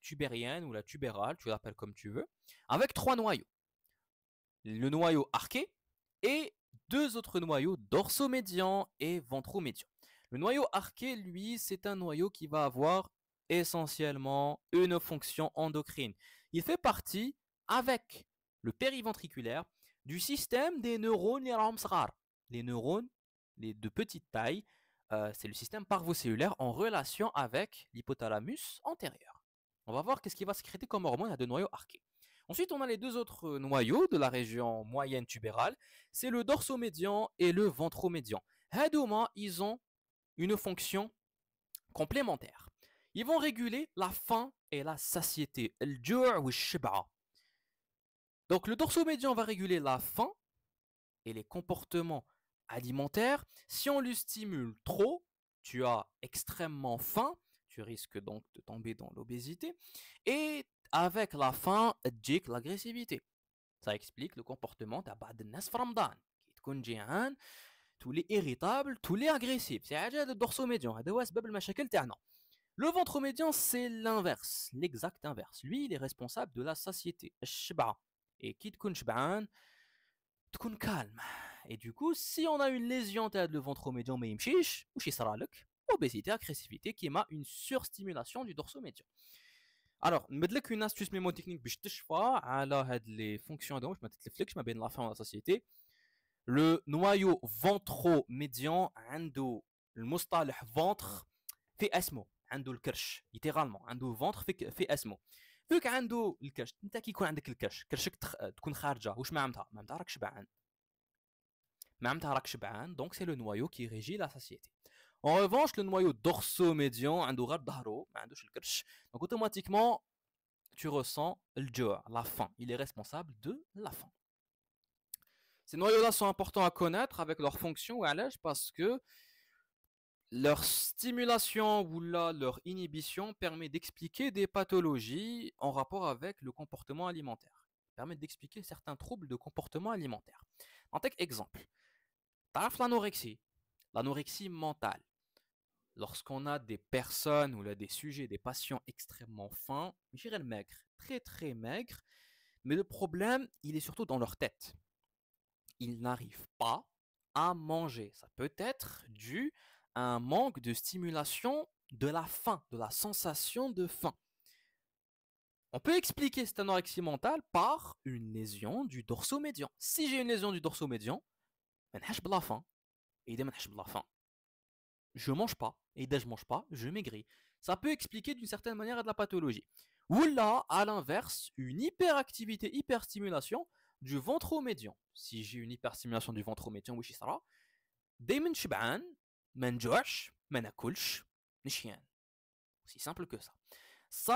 S1: tubérienne ou la tubérale, tu l'appelles comme tu veux, avec trois noyaux. Le noyau arqué et deux autres noyaux dorsomédian et ventromédian. Le noyau arqué, lui, c'est un noyau qui va avoir essentiellement une fonction endocrine. Il fait partie, avec le périventriculaire, du système des neurones les neurones de petite taille. C'est le système parvocellulaire en relation avec l'hypothalamus antérieur. On va voir qu'est-ce qui va sécréter comme hormone à deux noyaux arqués. Ensuite, on a les deux autres noyaux de la région moyenne tubérale, c'est le dorsomédian et le ventromédian. Hadouma, ils ont une fonction complémentaire. Ils vont réguler la faim et la satiété. Donc le dorsomédian va réguler la faim et les comportements alimentaires. Si on le stimule trop, tu as extrêmement faim, tu risques donc de tomber dans l'obésité. Et avec la faim, تجيك l'agressivité. Ça explique le comportement de بعض الناس في رمضان كي تكون جيعان تولي irritable تولي agressif. C'est حاجه الدورسوميديان هذا هو سبب المشاكل تاعنا. Le ventromédian, c'est l'inverse, l'exact inverse. Lui, il est responsable de la satiété, الشبعة. Et qui تكون شبعان تكون calme. Et du coup, si on a une lésion de le ventromédian ما يمشيش, وش يصرى لك؟ Obésité, agressivité, qui a une surstimulation du dorsomédian. Alors, نمدلك une astuce mémotechnique باش تشفى على هاد les fonctions هذوما باش ما تتلفلكش ما بين la faim et la satiété. Le noyau ventromédian عنده المصطلح ventre في اسمه، عنده الكرش littéralement، عنده ventre في اسمه. فيك عنده الكرش، انت كي يكون عندك الكرش، كرشك تكون خارجه، واش معناتها؟ معناتها راك شبعان. معناتها راك شبعان، donc c'est le noyau qui régit la satiété. En revanche, le noyau dorsomédian عنده غير ظهره، ما عندوش الكرش. Donc automatiquement, tu ressens الجوع, la faim. Il est responsable de la faim. Ces noyaux-là sont importants à connaître avec leurs fonctions, parce que leur stimulation ou leur inhibition permet d'expliquer des pathologies en rapport avec le comportement alimentaire. Permet d'expliquer certains troubles de comportement alimentaire. En tel exemple, l'anorexie mentale. Lorsqu'on a des personnes ou là, des sujets, des patients extrêmement fins, maigres, très très maigres, mais le problème, il est surtout dans leur tête. Ils n'arrivent pas à manger. Ça peut être dû à un manque de stimulation de la faim, de la sensation de faim. On peut expliquer cette anorexie mentale par une lésion du dorsomédian. Si j'ai une lésion du dorsomédian, je n'ai pas faim. Et je n'ai faim. Je mange pas. Et dès que je mange pas, je maigris. Ça peut expliquer d'une certaine manière de la pathologie. Ou là, à l'inverse, une hyperactivité, hyperstimulation du ventromédian. Si j'ai une hyperstimulation du ventromédian, oui, c'est ça. دايما شبعان ما نجوعش ما ناكلش نشيان. Aussi simple que ça.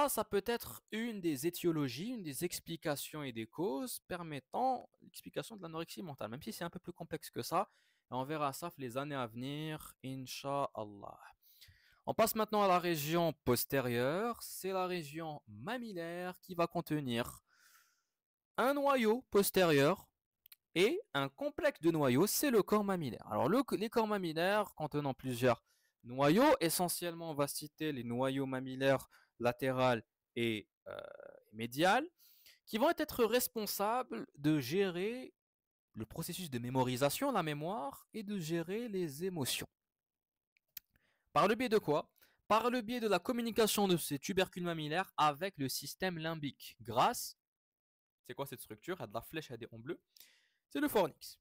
S1: Ça peut être une des étiologies, une des explications et des causes permettant l'explication de l'anorexie mentale, même si c'est un peu plus complexe que ça. Et on verra ça les années à venir, Inch'Allah. On passe maintenant à la région postérieure. C'est la région mammillaire qui va contenir un noyau postérieur et un complexe de noyaux, c'est le corps mammillaire. Alors les corps mammillaires contenant plusieurs noyaux, essentiellement on va citer les noyaux mammillaires latéral et médial, qui vont être responsables de gérer le processus de mémorisation, la mémoire, et de gérer les émotions. Par le biais de quoi? Par le biais de la communication de ces tubercules mammillaires avec le système limbique. Grâce, c'est quoi cette structure? Elle a de la flèche à des ronds bleus. C'est le fornix.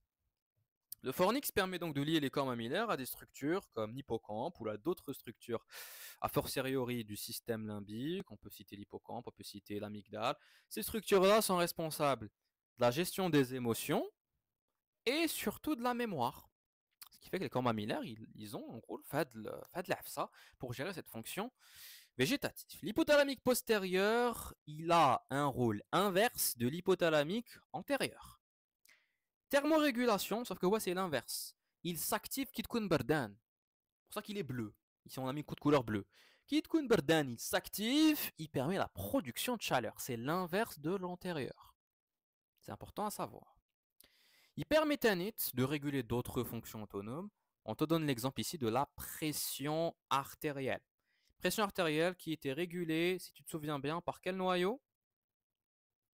S1: Le fornix permet donc de lier les corps mammillaires à des structures comme l'hippocampe ou à d'autres structures a fortiori du système limbique. On peut citer l'hippocampe, on peut citer l'amygdale. Ces structures-là sont responsables de la gestion des émotions et surtout de la mémoire. Ce qui fait que les corps mammillaires, ils ont un rôle fait de l'AFSA pour gérer cette fonction végétative. L'hypothalamique postérieur, il a un rôle inverse de l'hypothalamique antérieur. Thermorégulation, sauf que ouais, c'est l'inverse. Il s'active Kitkun Bardan. C'est pour ça qu'il est bleu. Ici, on a mis un coup de couleur bleue. Kitkun Bardan, il s'active, il permet la production de chaleur. C'est l'inverse de l'antérieur. C'est important à savoir. Hyperméthanite de réguler d'autres fonctions autonomes. On te donne l'exemple ici de la pression artérielle. Pression artérielle qui était régulée, si tu te souviens bien, par quel noyau?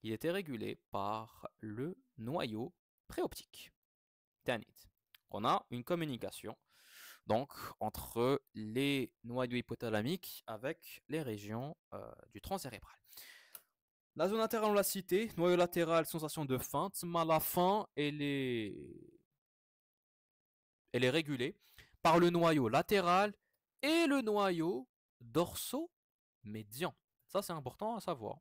S1: Il était régulé par le noyau préoptique. Thanite. On a une communication donc entre les noyaux hypothalamiques avec les régions du tronc cérébral. La zone latérale, on l'a cité, noyau latéral, sensation de faim, mais la faim, elle est régulée par le noyau latéral et le noyau dorso-médian. Ça, c'est important à savoir.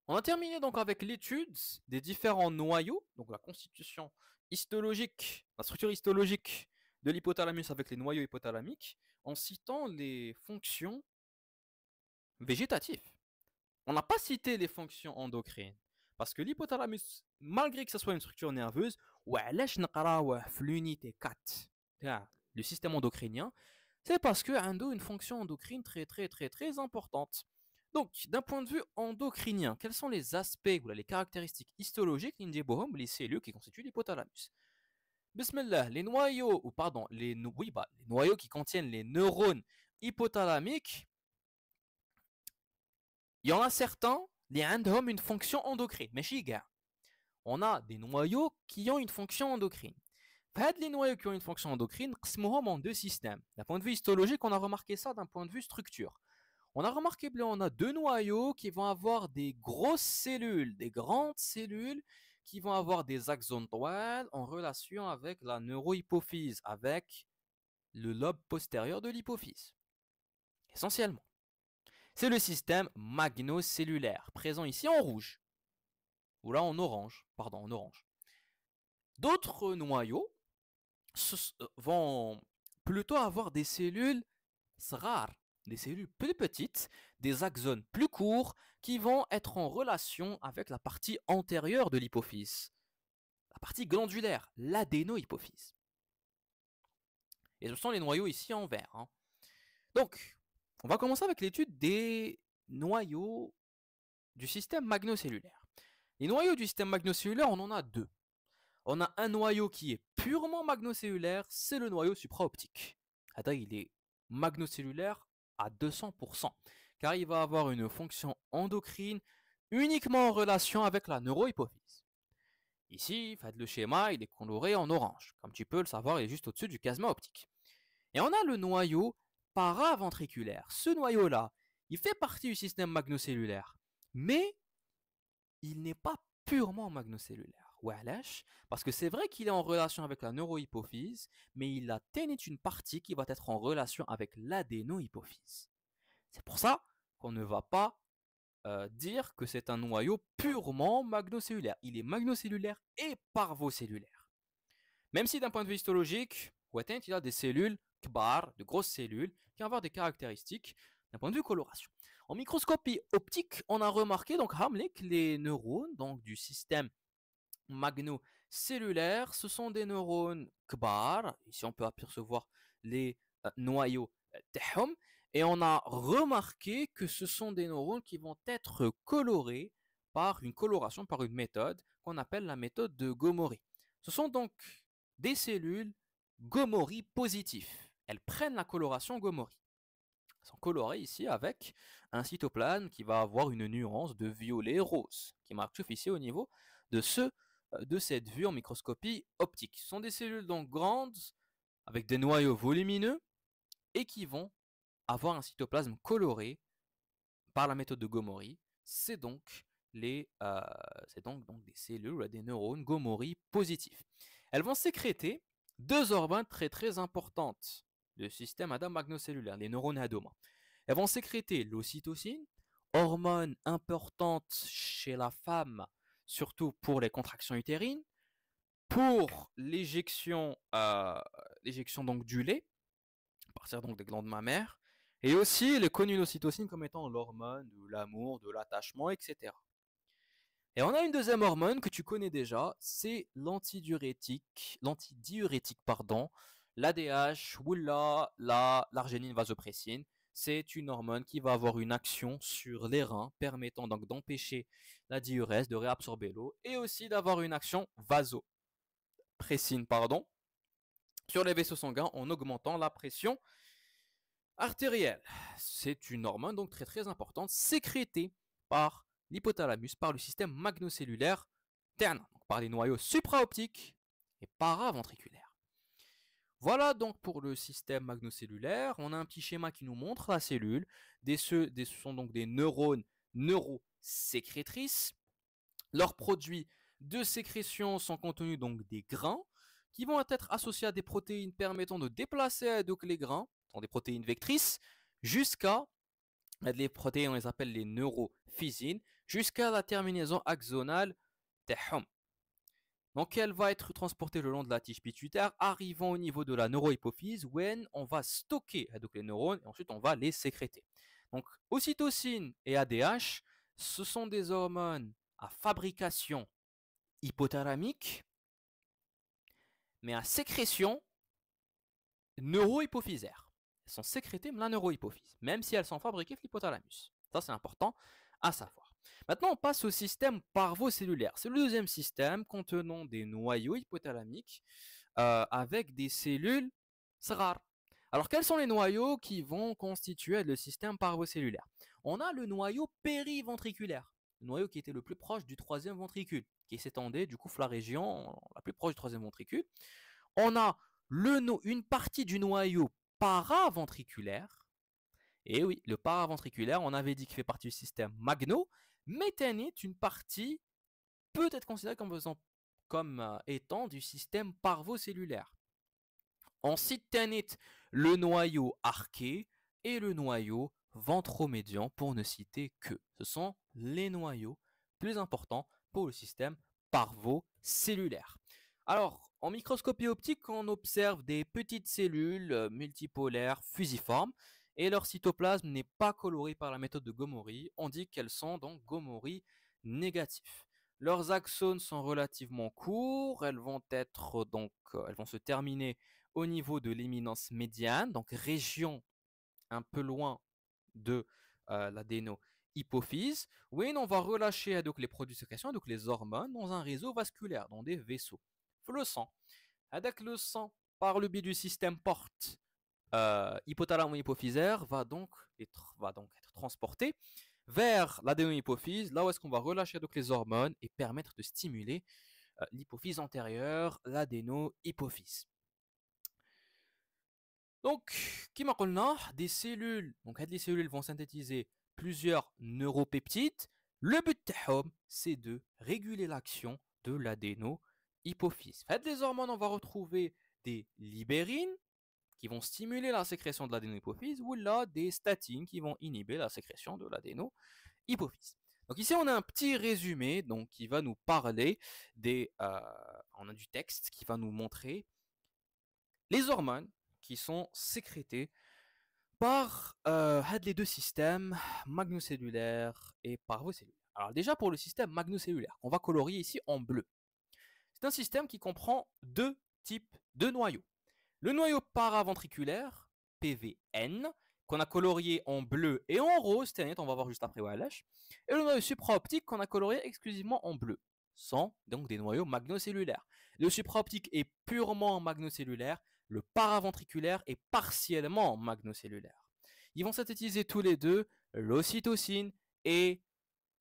S1: On a terminé donc avec l'étude des différents noyaux, donc la constitution histologique, la structure histologique de l'hypothalamus avec les noyaux hypothalamiques, en citant les fonctions végétatives. On n'a pas cité les fonctions endocrines, parce que l'hypothalamus, malgré que ce soit une structure nerveuse, l'unité 4, le système endocrinien, c'est parce qu'il a une fonction endocrine très très très très importante. Donc, d'un point de vue endocrinien, quels sont les aspects ou les caractéristiques histologiques les cellules qui constituent l'hypothalamus? Bismillah, les noyaux, ou pardon, les noyaux qui contiennent les neurones hypothalamiques, il y en a certains, les ont une fonction endocrine, mais on a des noyaux qui ont une fonction endocrine. Les noyaux qui ont une fonction endocrine, en deux systèmes. D'un point de vue histologique, on a remarqué ça d'un point de vue structure. On a remarqué qu'on a deux noyaux qui vont avoir des grosses cellules, des grandes cellules, qui vont avoir des axones droits en relation avec la neurohypophyse, avec le lobe postérieur de l'hypophyse. Essentiellement. C'est le système magnocellulaire, présent ici en rouge. Ou là en orange, pardon, en orange. D'autres noyaux vont plutôt avoir des cellules rares, des cellules plus petites, des axones plus courts qui vont être en relation avec la partie antérieure de l'hypophyse, la partie glandulaire, l'adénohypophyse. Et ce sont les noyaux ici en vert. Hein. Donc, on va commencer avec l'étude des noyaux du système magnocellulaire. Les noyaux du système magnocellulaire, on en a deux. On a un noyau qui est purement magnocellulaire, c'est le noyau supraoptique. Il est magnocellulaire à 200%, car il va avoir une fonction endocrine uniquement en relation avec la neurohypophyse. Ici, le schéma, il est coloré en orange. Comme tu peux le savoir, il est juste au-dessus du chiasma optique. Et on a le noyau paraventriculaire. Ce noyau-là, il fait partie du système magnocellulaire, mais il n'est pas purement magnocellulaire. Parce que c'est vrai qu'il est en relation avec la neurohypophyse, mais il a une partie qui va être en relation avec l'adénohypophyse. C'est pour ça qu'on ne va pas dire que c'est un noyau purement magnocellulaire. Il est magnocellulaire et parvocellulaire. Même si d'un point de vue histologique, il a des cellules kbar, de grosses cellules, qui vont avoir des caractéristiques d'un point de vue coloration. En microscopie optique, on a remarqué donc que les neurones donc, du système magnocellulaire, ce sont des neurones kbar. Ici, on peut apercevoir les noyaux tehom. Et on a remarqué que ce sont des neurones qui vont être colorés par une coloration, par une méthode qu'on appelle la méthode de Gomori. Ce sont donc des cellules Gomori positives. Elles prennent la coloration Gomori. Elles sont colorées ici avec un cytoplasme qui va avoir une nuance de violet rose, qui marque ici au niveau de cette vue en microscopie optique. Ce sont des cellules donc grandes, avec des noyaux volumineux, et qui vont avoir un cytoplasme coloré par la méthode de Gomori. C'est donc c'est donc des cellules, des neurones Gomori positifs. Elles vont sécréter deux hormones très très importantes du système adomagno-cellulaire, les neurones adoma. Elles vont sécréter l'ocytocine, hormone importante chez la femme, surtout pour les contractions utérines, pour l'éjection donc du lait, à partir donc des glandes mammaires, et aussi elle est connue l'ocytocine comme étant l'hormone de l'amour, de l'attachement, etc. Et on a une deuxième hormone que tu connais déjà, c'est l'antidiurétique, pardon, l'ADH ou l'arginine vasopressine. C'est une hormone qui va avoir une action sur les reins, permettant donc d'empêcher la diurèse de réabsorber l'eau et aussi d'avoir une action vasopressine, pardon, sur les vaisseaux sanguins en augmentant la pression artérielle. C'est une hormone donc très très importante, sécrétée par l'hypothalamus, par le système magnocellulaire terne, donc par les noyaux supraoptiques et paraventriculaires. Voilà donc pour le système magnocellulaire. On a un petit schéma qui nous montre la cellule. Ce sont donc des neurones neurosécrétrices. Leurs produits de sécrétion sont contenus donc des grains qui vont être associés à des protéines permettant de déplacer donc les grains, sont des protéines vectrices, jusqu'à les protéines, on les appelle les neurophysines, jusqu'à la terminaison axonale des HOM. Donc elle va être transportée le long de la tige pituitaire, arrivant au niveau de la neurohypophyse, où on va stocker donc les neurones et ensuite on va les sécréter. Donc ocytocine et ADH, ce sont des hormones à fabrication hypothalamique, mais à sécrétion neurohypophysaire. Elles sont sécrétées la neurohypophyse, même si elles sont fabriquées par l'hypothalamus. Ça, c'est important à savoir. Maintenant, on passe au système parvocellulaire. C'est le deuxième système contenant des noyaux hypothalamiques avec des cellules SRAR. Alors, quels sont les noyaux qui vont constituer le système parvocellulaire? On a le noyau périventriculaire, le noyau qui était le plus proche du troisième ventricule, qui s'étendait du coup la région la plus proche du troisième ventricule. On a une partie du noyau paraventriculaire. Et oui, le paraventriculaire, on avait dit qu'il fait partie du système magno, mais est une partie peut être considérée comme étant du système parvocellulaire. Ensuite, le noyau arqué et le noyau ventromédian, pour ne citer que. Ce sont les noyaux plus importants pour le système parvocellulaire. Alors, en microscopie optique, on observe des petites cellules multipolaires fusiformes et leur cytoplasme n'est pas coloré par la méthode de Gomori. On dit qu'elles sont donc Gomori négatifs. Leurs axones sont relativement courts, elles vont se terminer au niveau de l'éminence médiane, donc région un peu loin de l'adéno-hypophyse, où on va relâcher donc les produits de sécrétion, donc les hormones, dans un réseau vasculaire, dans des vaisseaux. Le sang. Avec le sang, par le biais du système porte hypothalamo-hypophysaire, va donc être transporté vers l'adéno-hypophyse, là où est-ce qu'on va relâcher donc les hormones et permettre de stimuler l'hypophyse antérieure, l'adéno-hypophyse. Donc, qui m'a des cellules, donc les cellules vont synthétiser plusieurs neuropeptides. Le but c'est de réguler l'action de l'adéno-hypophyse. Les hormones, on va retrouver des libérines qui vont stimuler la sécrétion de l'adéno-hypophyse ou là des statines qui vont inhiber la sécrétion de l'adéno-hypophyse. Donc ici, on a un petit résumé donc, qui va nous parler on a du texte qui va nous montrer les hormones qui sont sécrétées par les deux systèmes magnocellulaire et parvocellulaire. Alors déjà pour le système magnocellulaire, on va colorier ici en bleu. C'est un système qui comprend deux types de noyaux. Le noyau paraventriculaire, PVN, qu'on a colorié en bleu et en rose, on va voir juste après OLH, et le noyau supraoptique qu'on a colorié exclusivement en bleu, sont donc des noyaux magnocellulaires. Le supraoptique est purement magnocellulaire, le paraventriculaire est partiellement magnocellulaire. Ils vont synthétiser tous les deux l'ocytocine et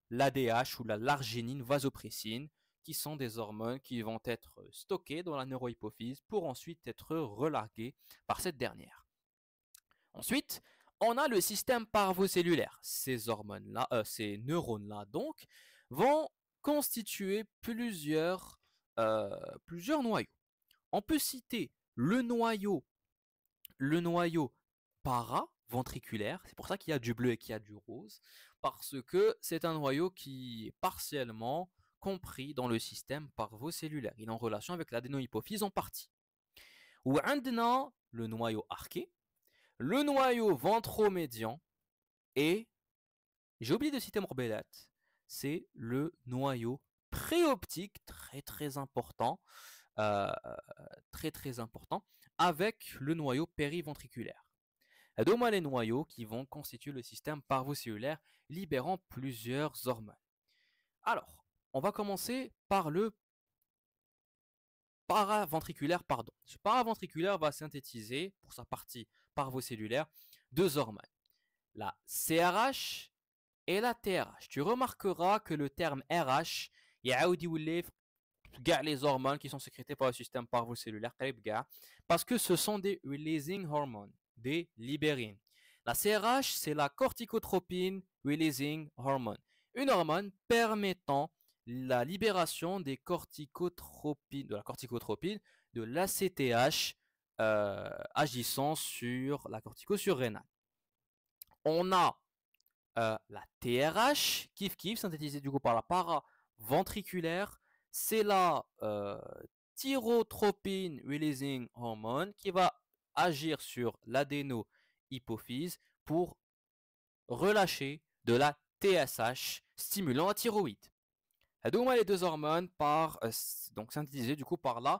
S1: l'ADH ou l'arginine vasopressine, qui sont des hormones qui vont être stockées dans la neurohypophyse pour ensuite être relarguées par cette dernière. Ensuite, on a le système parvocellulaire. Ces hormones-là, ces neurones-là donc, vont constituer plusieurs noyaux. On peut citer le noyau paraventriculaire, c'est pour ça qu'il y a du bleu et qu'il y a du rose, parce que c'est un noyau qui est partiellement compris dans le système parvocellulaire. Il est en relation avec l'adénohypophyse en partie. Ou عندنا le noyau arqué, le noyau ventromédian et, j'ai oublié de citer Morbelat, c'est le noyau préoptique, très très important, euh, très important, avec le noyau périventriculaire. Donc, les noyaux qui vont constituer le système parvocellulaire, libérant plusieurs hormones. Alors, on va commencer par le paraventriculaire, pardon. Ce paraventriculaire va synthétiser, pour sa partie parvocellulaire, deux hormones, la CRH et la TRH. Tu remarqueras que le terme RH, les hormones qui sont sécrétées par le système parvocellulaire, parce que ce sont des releasing hormones, des libérines. La CRH, c'est la corticotropine releasing hormone, une hormone permettant la libération des corticotropines, de la corticotropine, de l'ACTH agissant sur la corticosurrénale. On a la TRH, kiff synthétisée du coup par la paraventriculaire, c'est la thyrotropine releasing hormone qui va agir sur l'adénohypophyse pour relâcher de la TSH stimulant la thyroïde. Et donc les deux hormones donc synthétisées du coup par le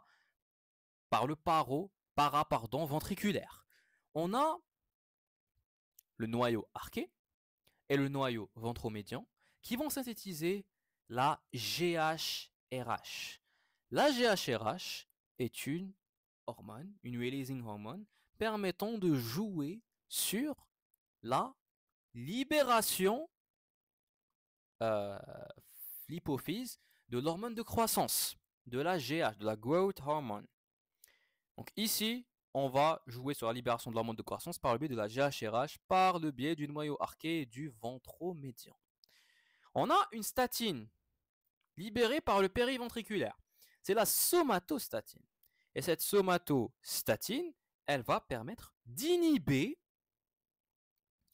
S1: ventriculaire. On a le noyau arqué et le noyau ventromédian qui vont synthétiser la GHRH. La GHRH est une hormone, une releasing hormone, permettant de jouer sur la libération l'hypophyse de l'hormone de croissance, de la GH, de la growth hormone. Donc ici, on va jouer sur la libération de l'hormone de croissance par le biais de la GHRH, par le biais du noyau arqué et du ventromédian. On a une statine libérée par le périventriculaire. C'est la somatostatine. Et cette somatostatine, elle va permettre d'inhiber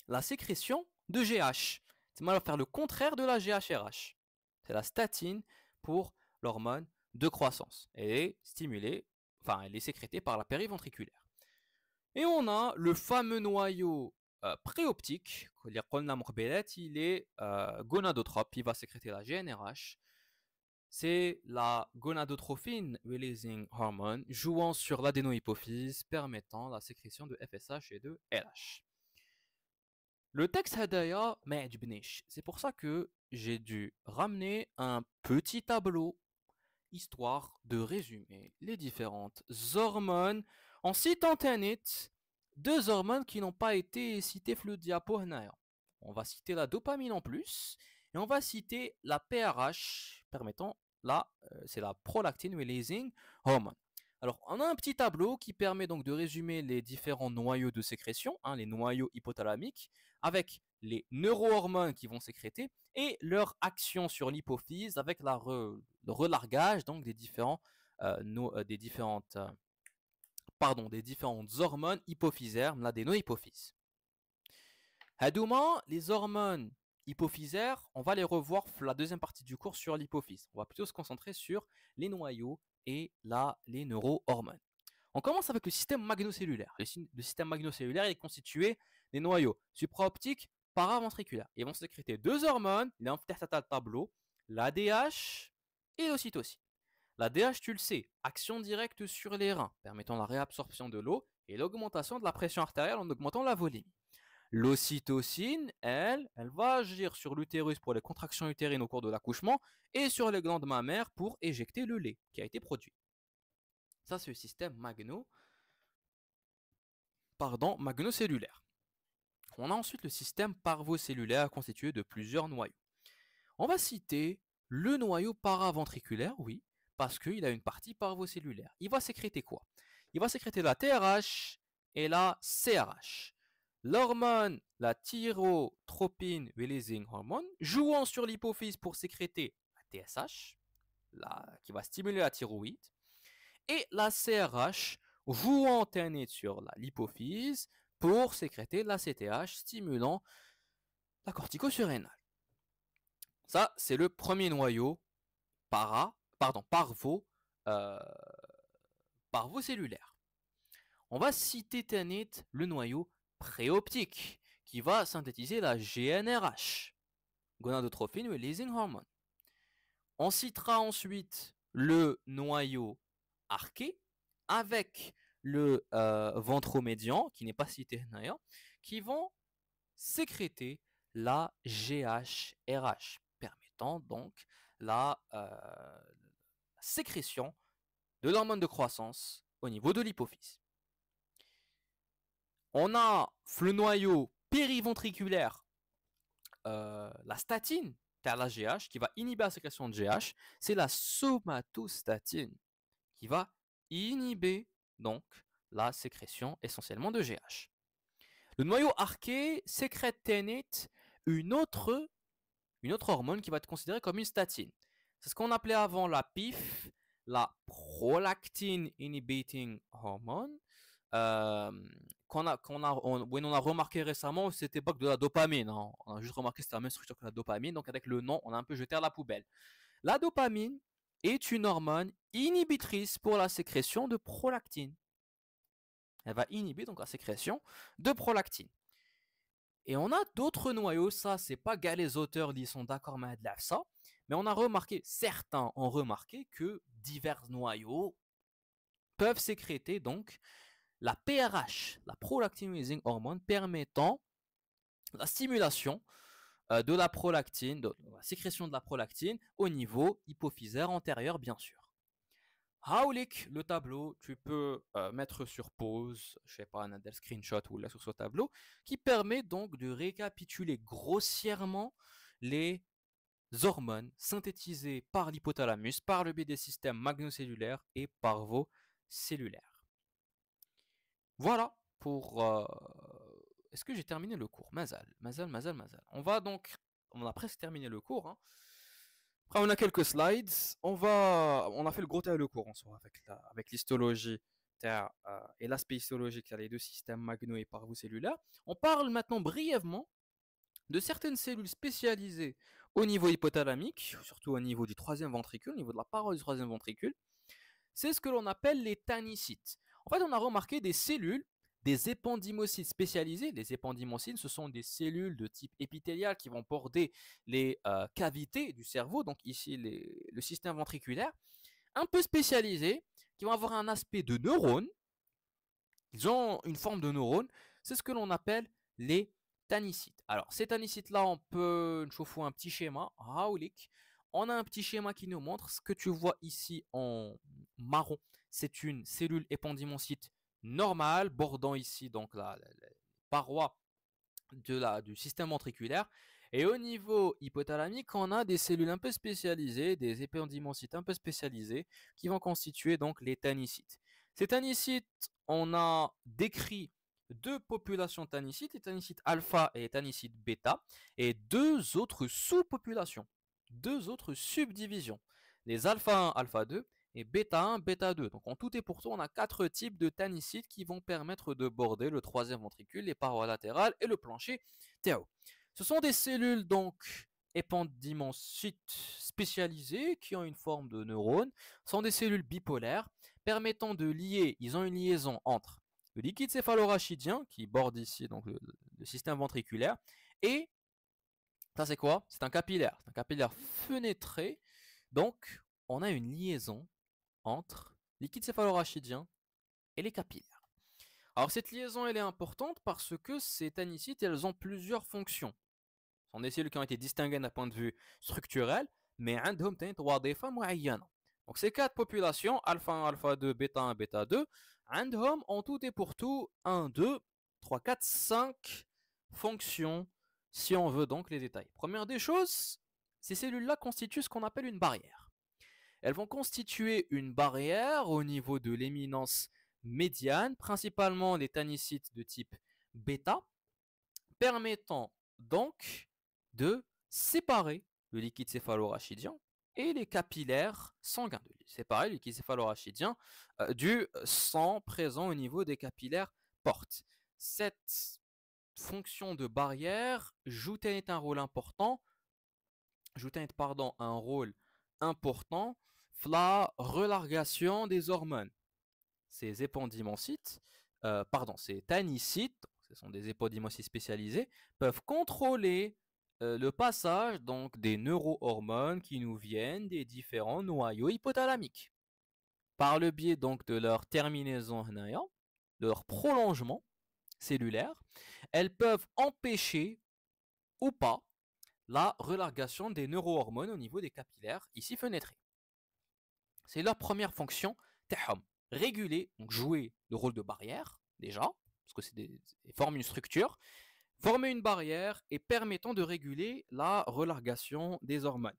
S1: la sécrétion de GH. Elle va faire le contraire de la GHRH. C'est la statine pour l'hormone de croissance. Elle est stimulée, elle est sécrétée par la périventriculaire. Et on a le fameux noyau préoptique, il est gonadotrope, il va sécréter la GnRH. C'est la gonadotrophine releasing hormone jouant sur l'adénohypophyse, permettant la sécrétion de FSH et de LH. Le texte hadaya m'ajbnish. C'est pour ça que j'ai dû ramener un petit tableau histoire de résumer les différentes hormones en citant deux hormones qui n'ont pas été citées le diapo. On va citer la dopamine en plus et on va citer la PRH permettant c'est la prolactin releasing hormone. Alors, on a un petit tableau qui permet donc de résumer les différents noyaux de sécrétion, les noyaux hypothalamiques, avec les neurohormones qui vont sécréter et leur action sur l'hypophyse avec le relargage donc des différentes hormones hypophysaires, l'adénohypophyse. Les hormones hypophysaires, on va les revoir la deuxième partie du cours sur l'hypophyse. On va plutôt se concentrer sur les noyaux et les neurohormones. On commence avec le système magnocellulaire. Le système magnocellulaire est constitué des noyaux supraoptiques, paraventriculaires. Ils vont sécréter deux hormones, il est en tableau, l'ADH et l'ocytocine. L'ADH, tu le sais, action directe sur les reins, permettant la réabsorption de l'eau et l'augmentation de la pression artérielle en augmentant la volémie. L'ocytocine, elle va agir sur l'utérus pour les contractions utérines au cours de l'accouchement et sur les glandes mammaires pour éjecter le lait qui a été produit. Ça, c'est le système magnocellulaire. On a ensuite le système parvocellulaire constitué de plusieurs noyaux. On va citer le noyau paraventriculaire, oui, parce qu'il a une partie parvocellulaire. Il va sécréter quoi? Il va sécréter la TRH et la CRH. L'hormone, la thyrotropine releasing hormone, jouant sur l'hypophyse pour sécréter la TSH, qui va stimuler la thyroïde, et la CRH, jouant sur l'hypophyse pour sécréter la CTH, stimulant la corticosurrénale. Ça, c'est le premier noyau euh, parvocellulaire. On va citer le noyau préoptique, qui va synthétiser la GnRH, gonadotrophine releasing hormone. On citera ensuite le noyau arqué, avec le ventromédian, qui n'est pas cité d'ailleurs, qui vont sécréter la GHRH, permettant donc la sécrétion de l'hormone de croissance au niveau de l'hypophyse. On a le noyau périventriculaire, la statine, la GH, qui va inhiber la sécrétion de GH. C'est la somatostatine qui va inhiber donc la sécrétion essentiellement de GH. Le noyau arqué sécrète TNate, une autre hormone qui va être considérée comme une statine. C'est ce qu'on appelait avant la PIF, la prolactin inhibiting hormone, qu'on a remarqué récemment, cette époque de la dopamine. Hein. On a juste remarqué que c'était la même structure que la dopamine, donc avec le nom, on a un peu jeté à la poubelle. La dopamine est une hormone inhibitrice pour la sécrétion de prolactine. Elle va inhiber donc la sécrétion de prolactine. Et on a d'autres noyaux, ça c'est pas gars les auteurs ils sont d'accord mais de ça, mais on a remarqué, certains ont remarqué que divers noyaux peuvent sécréter donc la PRH, la prolactin releasing hormone, permettant la stimulation de la prolactine, de la sécrétion de la prolactine au niveau hypophysaire antérieur bien sûr. Haulik, le tableau, tu peux mettre sur pause, je sais pas, un screenshot ou là sur ce tableau, qui permet donc de récapituler grossièrement les hormones synthétisées par l'hypothalamus, par le biais des systèmes magnocellulaires et parvocellulaires. Voilà pour... Est-ce que j'ai terminé le cours? Mazal. On a presque terminé le cours, hein. Après, on a quelques slides. On a fait le gros le cours en soi avec l'histologie et l'aspect histologique, les deux systèmes magno et parvocellulaires. On parle maintenant brièvement de certaines cellules spécialisées au niveau hypothalamique, surtout au niveau du troisième ventricule, au niveau de la paroi du troisième ventricule. C'est ce que l'on appelle les tannicytes. En fait, on a remarqué des cellules, des épendymocytes spécialisés. Les épendymocytes, ce sont des cellules de type épithélial qui vont border les cavités du cerveau, donc ici le système ventriculaire, un peu spécialisés, qui vont avoir un aspect de neurone. Ils ont une forme de neurone. C'est ce que l'on appelle les tannicytes. Alors, ces tannicytes-là, on peut chauffer un petit schéma, Raulik. On a un petit schéma qui nous montre ce que tu vois ici en marron. C'est une cellule épendymocyte normale, bordant ici donc la paroi du système ventriculaire. Et au niveau hypothalamique, on a des cellules un peu spécialisées, des épendymocytes un peu spécialisés, qui vont constituer donc les tannicytes. Ces tannicytes, on a décrit deux populations de tannicytes, les tannicytes alpha et les tannicytes bêta, et deux autres sous-populations, deux autres subdivisions, les alpha 1, alpha 2 et bêta 1, bêta 2. Donc en tout et pour tout, on a 4 types de tannicytes qui vont permettre de border le troisième ventricule, les parois latérales et le plancher TAO. Ce sont des cellules donc épendymocytes spécialisées qui ont une forme de neurone. Ce sont des cellules bipolaires permettant de lier, ils ont une liaison entre le liquide céphalorachidien qui borde ici donc le système ventriculaire et ça c'est quoi? C'est un capillaire fenêtré. Donc on a une liaison entre liquide céphalorachidien et les capillaires. Alors cette liaison elle est importante parce que ces tannicytes elles ont plusieurs fonctions. Ce sont des cellules qui ont été distinguées d'un point de vue structurel, mais عندهم وظيفة معينة. Donc ces quatre populations, alpha 1, alpha 2, bêta 1, bêta 2, عندهم en tout et pour tout 1, 2, 3, 4, 5 fonctions si on veut donc les détails. Première des choses, ces cellules-là constituent ce qu'on appelle une barrière. Elles vont constituer une barrière au niveau de l'éminence médiane, principalement les tannicytes de type bêta, permettant donc de séparer le liquide céphalorachidien et les capillaires sanguins, de séparer le liquide céphalorachidien du sang présent au niveau des capillaires portes. Cette fonction de barrière joue un rôle important, un rôle important la relargation des hormones. Ces épendymocytes, ces tannicytes, ce sont des épendymocytes spécialisés, peuvent contrôler le passage donc des neurohormones qui nous viennent des différents noyaux hypothalamiques. Par le biais donc de leur terminaison de leur prolongement cellulaire, elles peuvent empêcher ou pas la relargation des neurohormones au niveau des capillaires ici fenêtrés. C'est leur première fonction, réguler, donc jouer le rôle de barrière déjà, parce que ils forment une structure, former une barrière et permettant de réguler la relargation des hormones.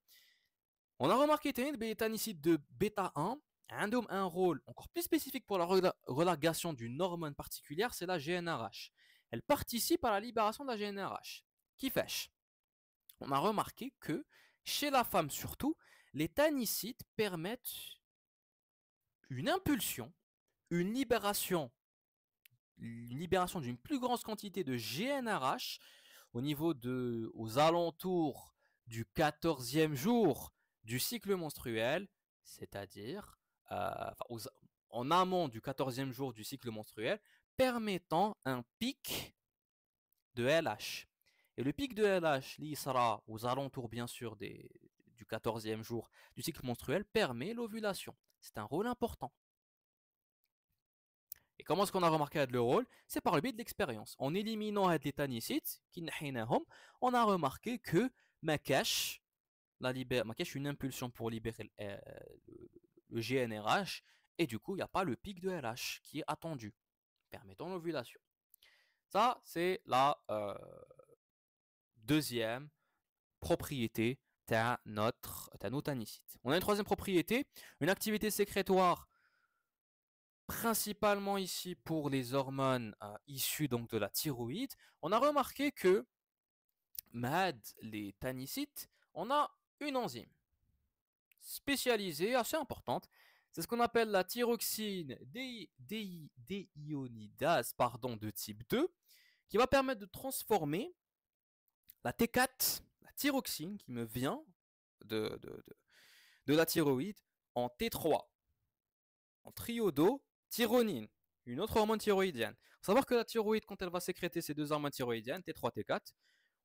S1: On a remarqué que les tannicytes de bêta 1 ont un rôle encore plus spécifique pour la relargation d'une hormone particulière, c'est la GnRH. Elle participe à la libération de la GnRH. Qui fait? On a remarqué que chez la femme surtout, les tannicytes permettent une impulsion, une libération d'une plus grande quantité de GnRH aux alentours du 14e jour du cycle menstruel, c'est-à-dire en amont du 14e jour du cycle menstruel, permettant un pic de LH. Et le pic de LH, il sera aux alentours bien sûr du 14e jour du cycle menstruel, permet l'ovulation. C'est un rôle important. Et comment est-ce qu'on a remarqué le rôle? C'est par le biais de l'expérience. En éliminant les tannicytes, on a remarqué que ma cache une impulsion pour libérer le GnRH, et du coup, il n'y a pas le pic de LH qui est attendu, permettant l'ovulation. Ça, c'est la deuxième propriété de nos tannicytes. On a une troisième propriété, une activité sécrétoire principalement ici pour les hormones issues donc de la thyroïde. On a remarqué que les tannicytes, on a une enzyme spécialisée assez importante. C'est ce qu'on appelle la thyroxine déionidase de type 2, qui va permettre de transformer la T4, la thyroxine qui me vient de la thyroïde, en T3, en triodothyronine, une autre hormone thyroïdienne. Il faut savoir que la thyroïde, quand elle va sécréter ces deux hormones thyroïdiennes, T3, T4,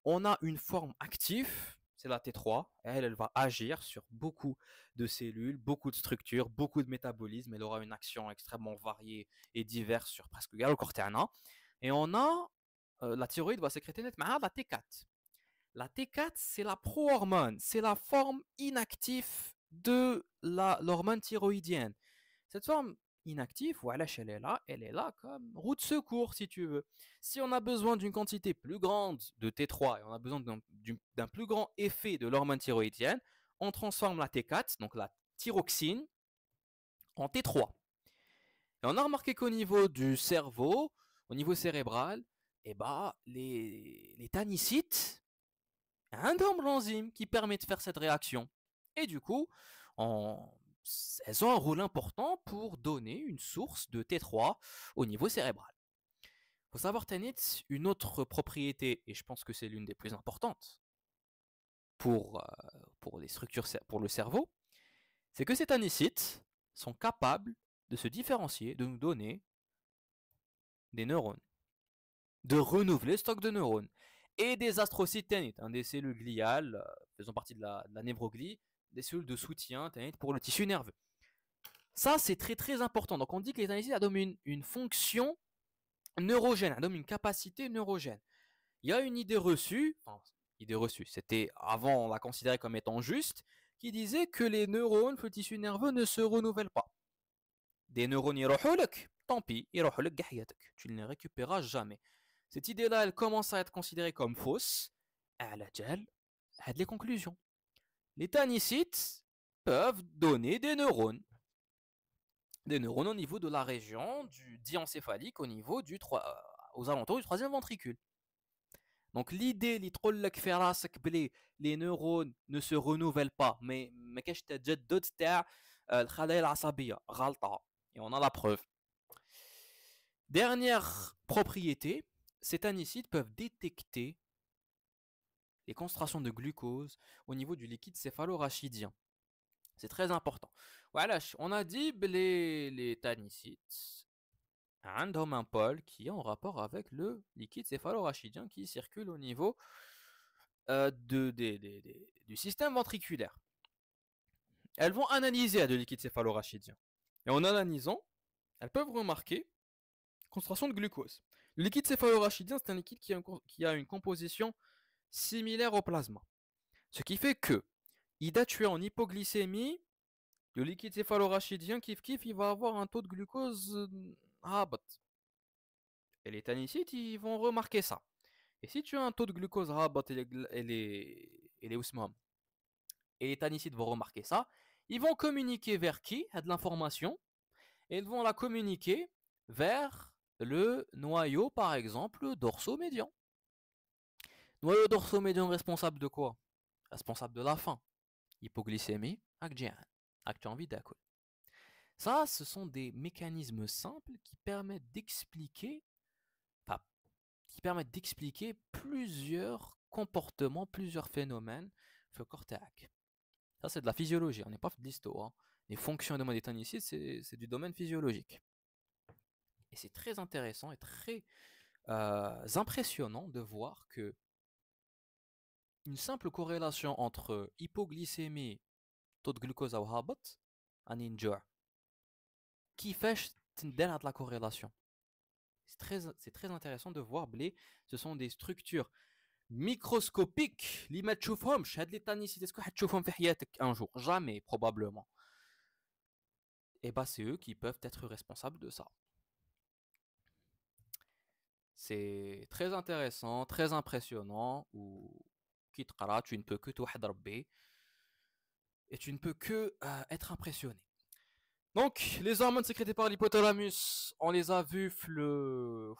S1: on a une forme active, c'est la T3, elle va agir sur beaucoup de cellules, beaucoup de structures, beaucoup de métabolismes, elle aura une action extrêmement variée et diverse sur presque le corps. Et on a, la thyroïde va sécréter nettement la T4. La T4, c'est la pro-hormone, c'est la forme inactive de l'hormone thyroïdienne. Cette forme inactive, voilà, elle est là comme roue de secours si tu veux. Si on a besoin d'une quantité plus grande de T3 et on a besoin d'un plus grand effet de l'hormone thyroïdienne, on transforme la T4, donc la thyroxine, en T3. Et on a remarqué qu'au niveau du cerveau, au niveau cérébral, les tannicytes, un l'enzyme qui permet de faire cette réaction. Et du coup, elles ont un rôle important pour donner une source de T3 au niveau cérébral. Il faut savoir, Tanit, une autre propriété, et je pense que c'est l'une des plus importantes pour les structures, pour le cerveau, c'est que ces tannicytes sont capables de se différencier, de nous donner des neurones, de renouveler le stock de neurones, et des astrocytes tannites, des cellules gliales faisant partie de la névroglie, des cellules de soutien tannites pour le tissu nerveux. Ça, c'est très très important. Donc, on dit que les tannicytes ont une fonction neurogène, ont une capacité neurogène. Il y a une idée reçue, c'était avant on la considérait comme étant juste, qui disait que les neurones, le tissu nerveux ne se renouvellent pas. Des neurones, tant pis, tu ne les récupéreras jamais. Cette idée-là, elle commence à être considérée comme fausse. Elle a des conclusions. Les tannicytes peuvent donner des neurones au niveau de la région du diencéphalique, aux alentours du troisième ventricule. Donc l'idée اللي تقول لك في راسك بلي les neurones ne se renouvellent pas mais ما كاش تجدد تاع الخلايا العصبيه غلطه. Et on a la preuve. Dernière propriété, ces tannicides peuvent détecter les concentrations de glucose au niveau du liquide céphalorachidien. C'est très important. Voilà, on a dit que les tannicides ont un pôle qui est en rapport avec le liquide céphalorachidien qui circule au niveau du système ventriculaire. Elles vont analyser le liquide céphalorachidien. Et en analysant, elles peuvent remarquer concentration de glucose. Le liquide céphalorachidien, c'est un liquide qui a une composition similaire au plasma. Ce qui fait que, tué en hypoglycémie, le liquide céphalorachidien, il va avoir un taux de glucose rabat. Et les tannicides, ils vont remarquer ça. Et si tu as un taux de glucose rabat et les osmums, et les tannicides vont remarquer ça, ils vont communiquer vers qui a de l'information, et ils vont la communiquer vers le noyau, par exemple, dorsomédian. Noyau dorsomédian responsable de quoi? Responsable de la faim, hypoglycémie, acte envie d'accueil. Ça, ce sont des mécanismes simples qui permettent d'expliquer, plusieurs comportements, plusieurs phénomènes le cortex. Ça, c'est de la physiologie, on n'est pas de l'histoire. Hein. Les fonctions de des tannicides, c'est du domaine physiologique. Et c'est très intéressant et très impressionnant de voir que une simple corrélation entre hypoglycémie, taux de glucose au habat, un injure, qui fait la corrélation. C'est très intéressant de voir que ce sont des structures microscopiques. Les ما تشوفهمش هاد لي تانيسيد اسكو حتشوفهم في حياتك un jour, jamais probablement. Et bah c'est eux qui peuvent être responsables de ça. C'est très intéressant, très impressionnant. Ou qui te qara, tu ne peux que توحد ربي et tu ne peux que être impressionné. Donc, les hormones sécrétées par l'hypothalamus, on les a vus le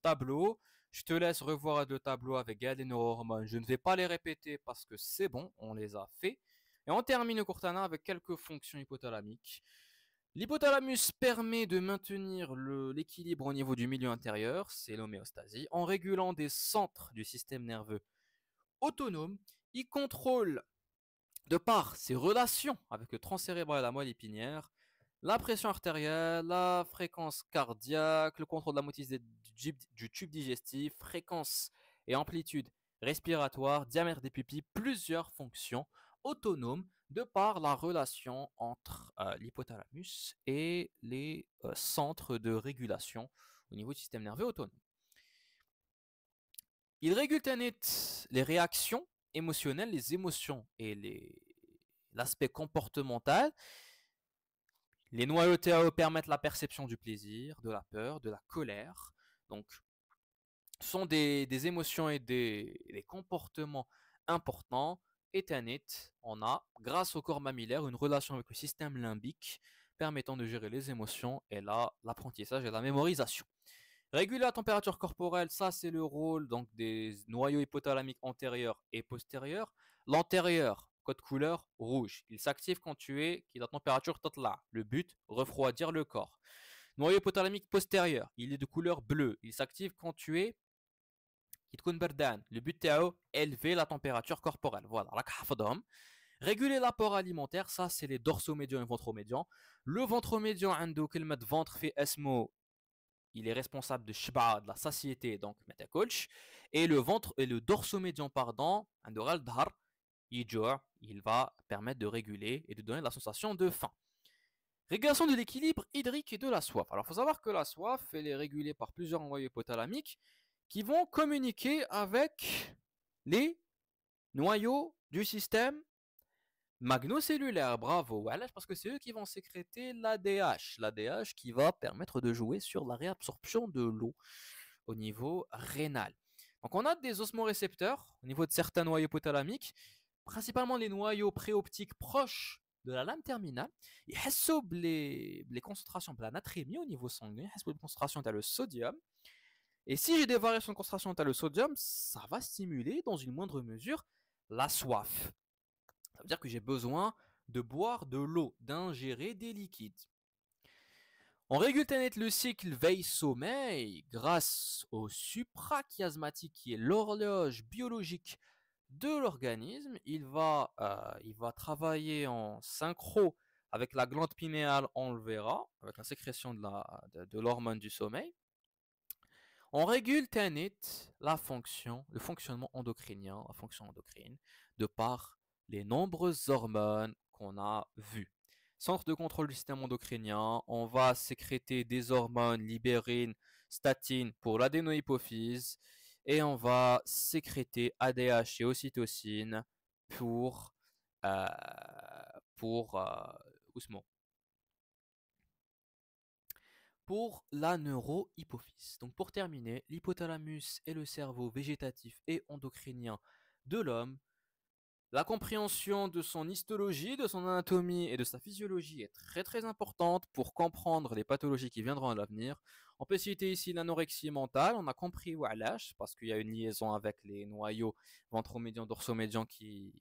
S1: tableau. Je te laisse revoir le tableau avec les neurohormones. Je ne vais pas les répéter parce que c'est bon, on les a fait. Et on termine le Cortana avec quelques fonctions hypothalamiques. L'hypothalamus permet de maintenir l'équilibre au niveau du milieu intérieur, c'est l'homéostasie, en régulant des centres du système nerveux autonome. Il contrôle, de par ses relations avec le tronc cérébral et la moelle épinière, la pression artérielle, la fréquence cardiaque, le contrôle de la motilité du tube digestif, fréquence et amplitude respiratoire, diamètre des pupilles, plusieurs fonctions autonomes de par la relation entre l'hypothalamus et les centres de régulation au niveau du système nerveux autonome. Il régule les réactions émotionnelles, les émotions et l'aspect comportemental. Les noyaux TAE permettent la perception du plaisir, de la peur, de la colère. Donc, ce sont des émotions et des comportements importants. Et TANIT, on a, grâce au corps mammillaire, une relation avec le système limbique permettant de gérer les émotions et l'apprentissage et la mémorisation. Réguler la température corporelle, ça c'est le rôle donc des noyaux hypothalamiques antérieurs et postérieurs. L'antérieur, code couleur rouge, il s'active quand la température totale. Le but, refroidir le corps. Noyau hypothalamique postérieur, il est de couleur bleue, il s'active quand le but est élever la température corporelle. Voilà, réguler l'apport alimentaire, ça c'est les dorsomédians et ventromédians. Le ventromédian, de ventre fait esmo, il est responsable de la satiété, donc et le dorsomédian, pardon, il va permettre de réguler et de donner la sensation de faim. Régulation de l'équilibre hydrique et de la soif. Alors, il faut savoir que la soif, elle est régulée par plusieurs noyaux hypothalamiques qui vont communiquer avec les noyaux du système magnocellulaire. Bravo, parce que c'est eux qui vont sécréter l'ADH. L'ADH qui va permettre de jouer sur la réabsorption de l'eau au niveau rénal. Donc on a des osmorécepteurs au niveau de certains noyaux hypothalamiques, principalement les noyaux préoptiques proches de la lame terminale. Ils résolvent les concentrations de la natrémie au niveau sanguin, ils résolvent les concentrations de le sodium. Et si j'ai des variations de concentration telles le sodium, ça va stimuler dans une moindre mesure la soif. Ça veut dire que j'ai besoin de boire de l'eau, d'ingérer des liquides. On régule le cycle veille-sommeil grâce au suprachiasmatique qui est l'horloge biologique de l'organisme. Il va travailler en synchro avec la glande pinéale, on le verra, avec la sécrétion de l'hormone du sommeil. On régule le fonctionnement endocrinien, la fonction endocrine, de par les nombreuses hormones qu'on a vues. Centre de contrôle du système endocrinien, on va sécréter des hormones libérines, statine pour l'adénohypophyse, et on va sécréter ADH et ocytocine pour, euh, pour ousmane, pour la neurohypophyse. Donc pour terminer, l'hypothalamus est le cerveau végétatif et endocrinien de l'homme. La compréhension de son histologie, de son anatomie et de sa physiologie est très très importante pour comprendre les pathologies qui viendront à l'avenir. On peut citer ici l'anorexie mentale, on a compris Walash, parce qu'il y a une liaison avec les noyaux ventromédians, dorsomédians qui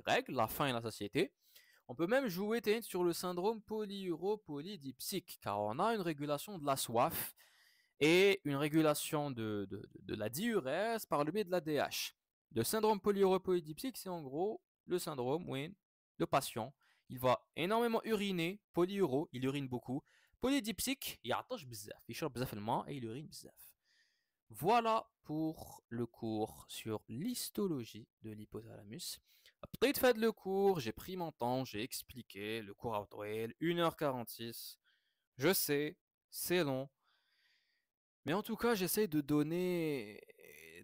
S1: règlent la faim et la satiété. On peut même jouer sur le syndrome polyuropolydipsique, car on a une régulation de la soif et une régulation de la diurèse par le biais de la DH. Le syndrome polyuropolydipsique, c'est en gros le syndrome où le patient, il va énormément uriner, polyuro, il urine beaucoup, polydipsique, il يعطش بزاف, il short بزاف الماء et il urine بزاف. Voilà pour le cours sur l'histologie de l'hypothalamus. Après de faire le cours, j'ai pris mon temps, j'ai expliqué, le cours a duré 1h46. Je sais, c'est long, mais en tout cas, j'essaie de donner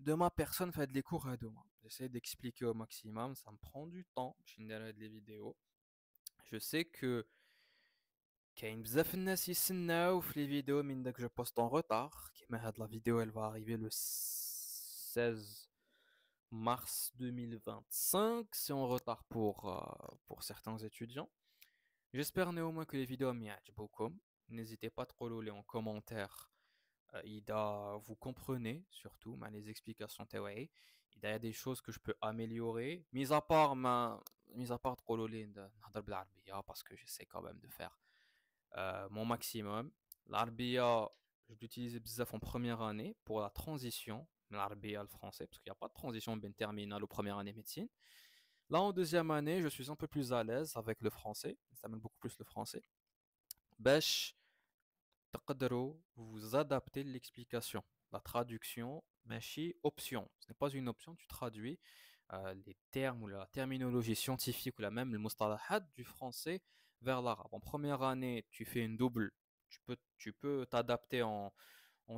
S1: de ma personne, faire les cours à demain. J'essaie d'expliquer au maximum, ça me prend du temps, je des vidéos. Je sais que كاين بزاف الناس يستناو في les vidéos من داك je poste en retard. كيما هاد la vidéo elle va arriver le 16 mars 2025, c'est en retard pour certains étudiants. J'espère néanmoins que les vidéos m'yajboukoum. N'hésitez pas à troller en commentaire. Ida, vous comprenez surtout les explications تاوعي. Il y a des choses que je peux améliorer, mis à part troller نهضر بالعربية parce que j'essaie quand même de faire mon maximum. L'arbia, je l'utilise bzaf en première année pour la transition, l'arbia le français, parce qu'il n'y a pas de transition ben terminale ou première année médecine. Là, en deuxième année, je suis un peu plus à l'aise avec le français, ça m'aime beaucoup plus le français. باش تقدروا vous adapter l'explication. La traduction, ماشي option. Ce n'est pas une option, tu traduis les termes ou la terminologie scientifique ou la même le mustalahat du français vers l'arabe. En première année, tu fais une double, tu peux t'adapter en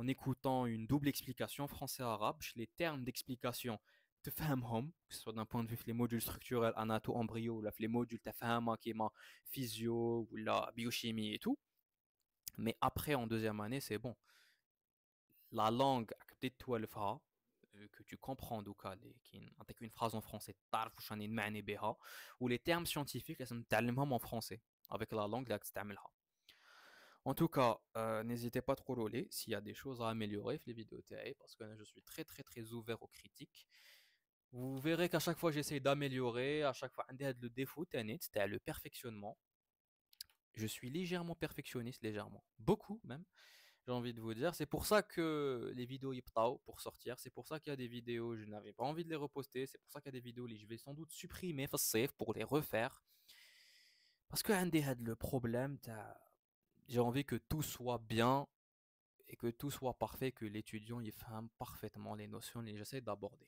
S1: écoutant une double explication français-arabe. Les termes d'explication, تفهمهم, que ce soit d'un point de vue les modules structurels, anato-embryo, ou les modules تفهمها كيما physio ou la biochimie et tout. Mais après, en deuxième année, c'est bon. La langue que tu comprends avec une phrase en français ou les termes scientifiques en français avec la langue là que tu en tout cas, n'hésitez pas trop rouler s'il y a des choses à améliorer les vidéos parce que je suis très très très ouvert aux critiques. Vous verrez qu'à chaque fois j'essaie d'améliorer, à chaque fois le défaut c'était le perfectionnement. Je suis légèrement perfectionniste, légèrement, beaucoup même. J'ai envie de vous dire, c'est pour ça que les vidéos yiptao pour sortir, c'est pour ça qu'il y a des vidéos, je n'avais pas envie de les reposter, c'est pour ça qu'il y a des vidéos je vais sans doute supprimer pour les refaire. Parce que le problème, j'ai envie que tout soit bien et que tout soit parfait, que l'étudiant y fasse parfaitement les notions et j'essaie d'aborder.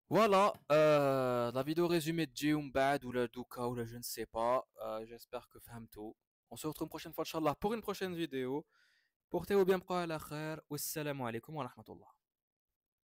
S1: Voilà, la vidéo résumée de Jim Bad ou la Duka ou la je ne sais pas. J'espère que tout. On se retrouve une prochaine fois, Inch'Allah, pour une prochaine vidéo. Portez-vous bien, wa salamu alaikum wa rahmatullah.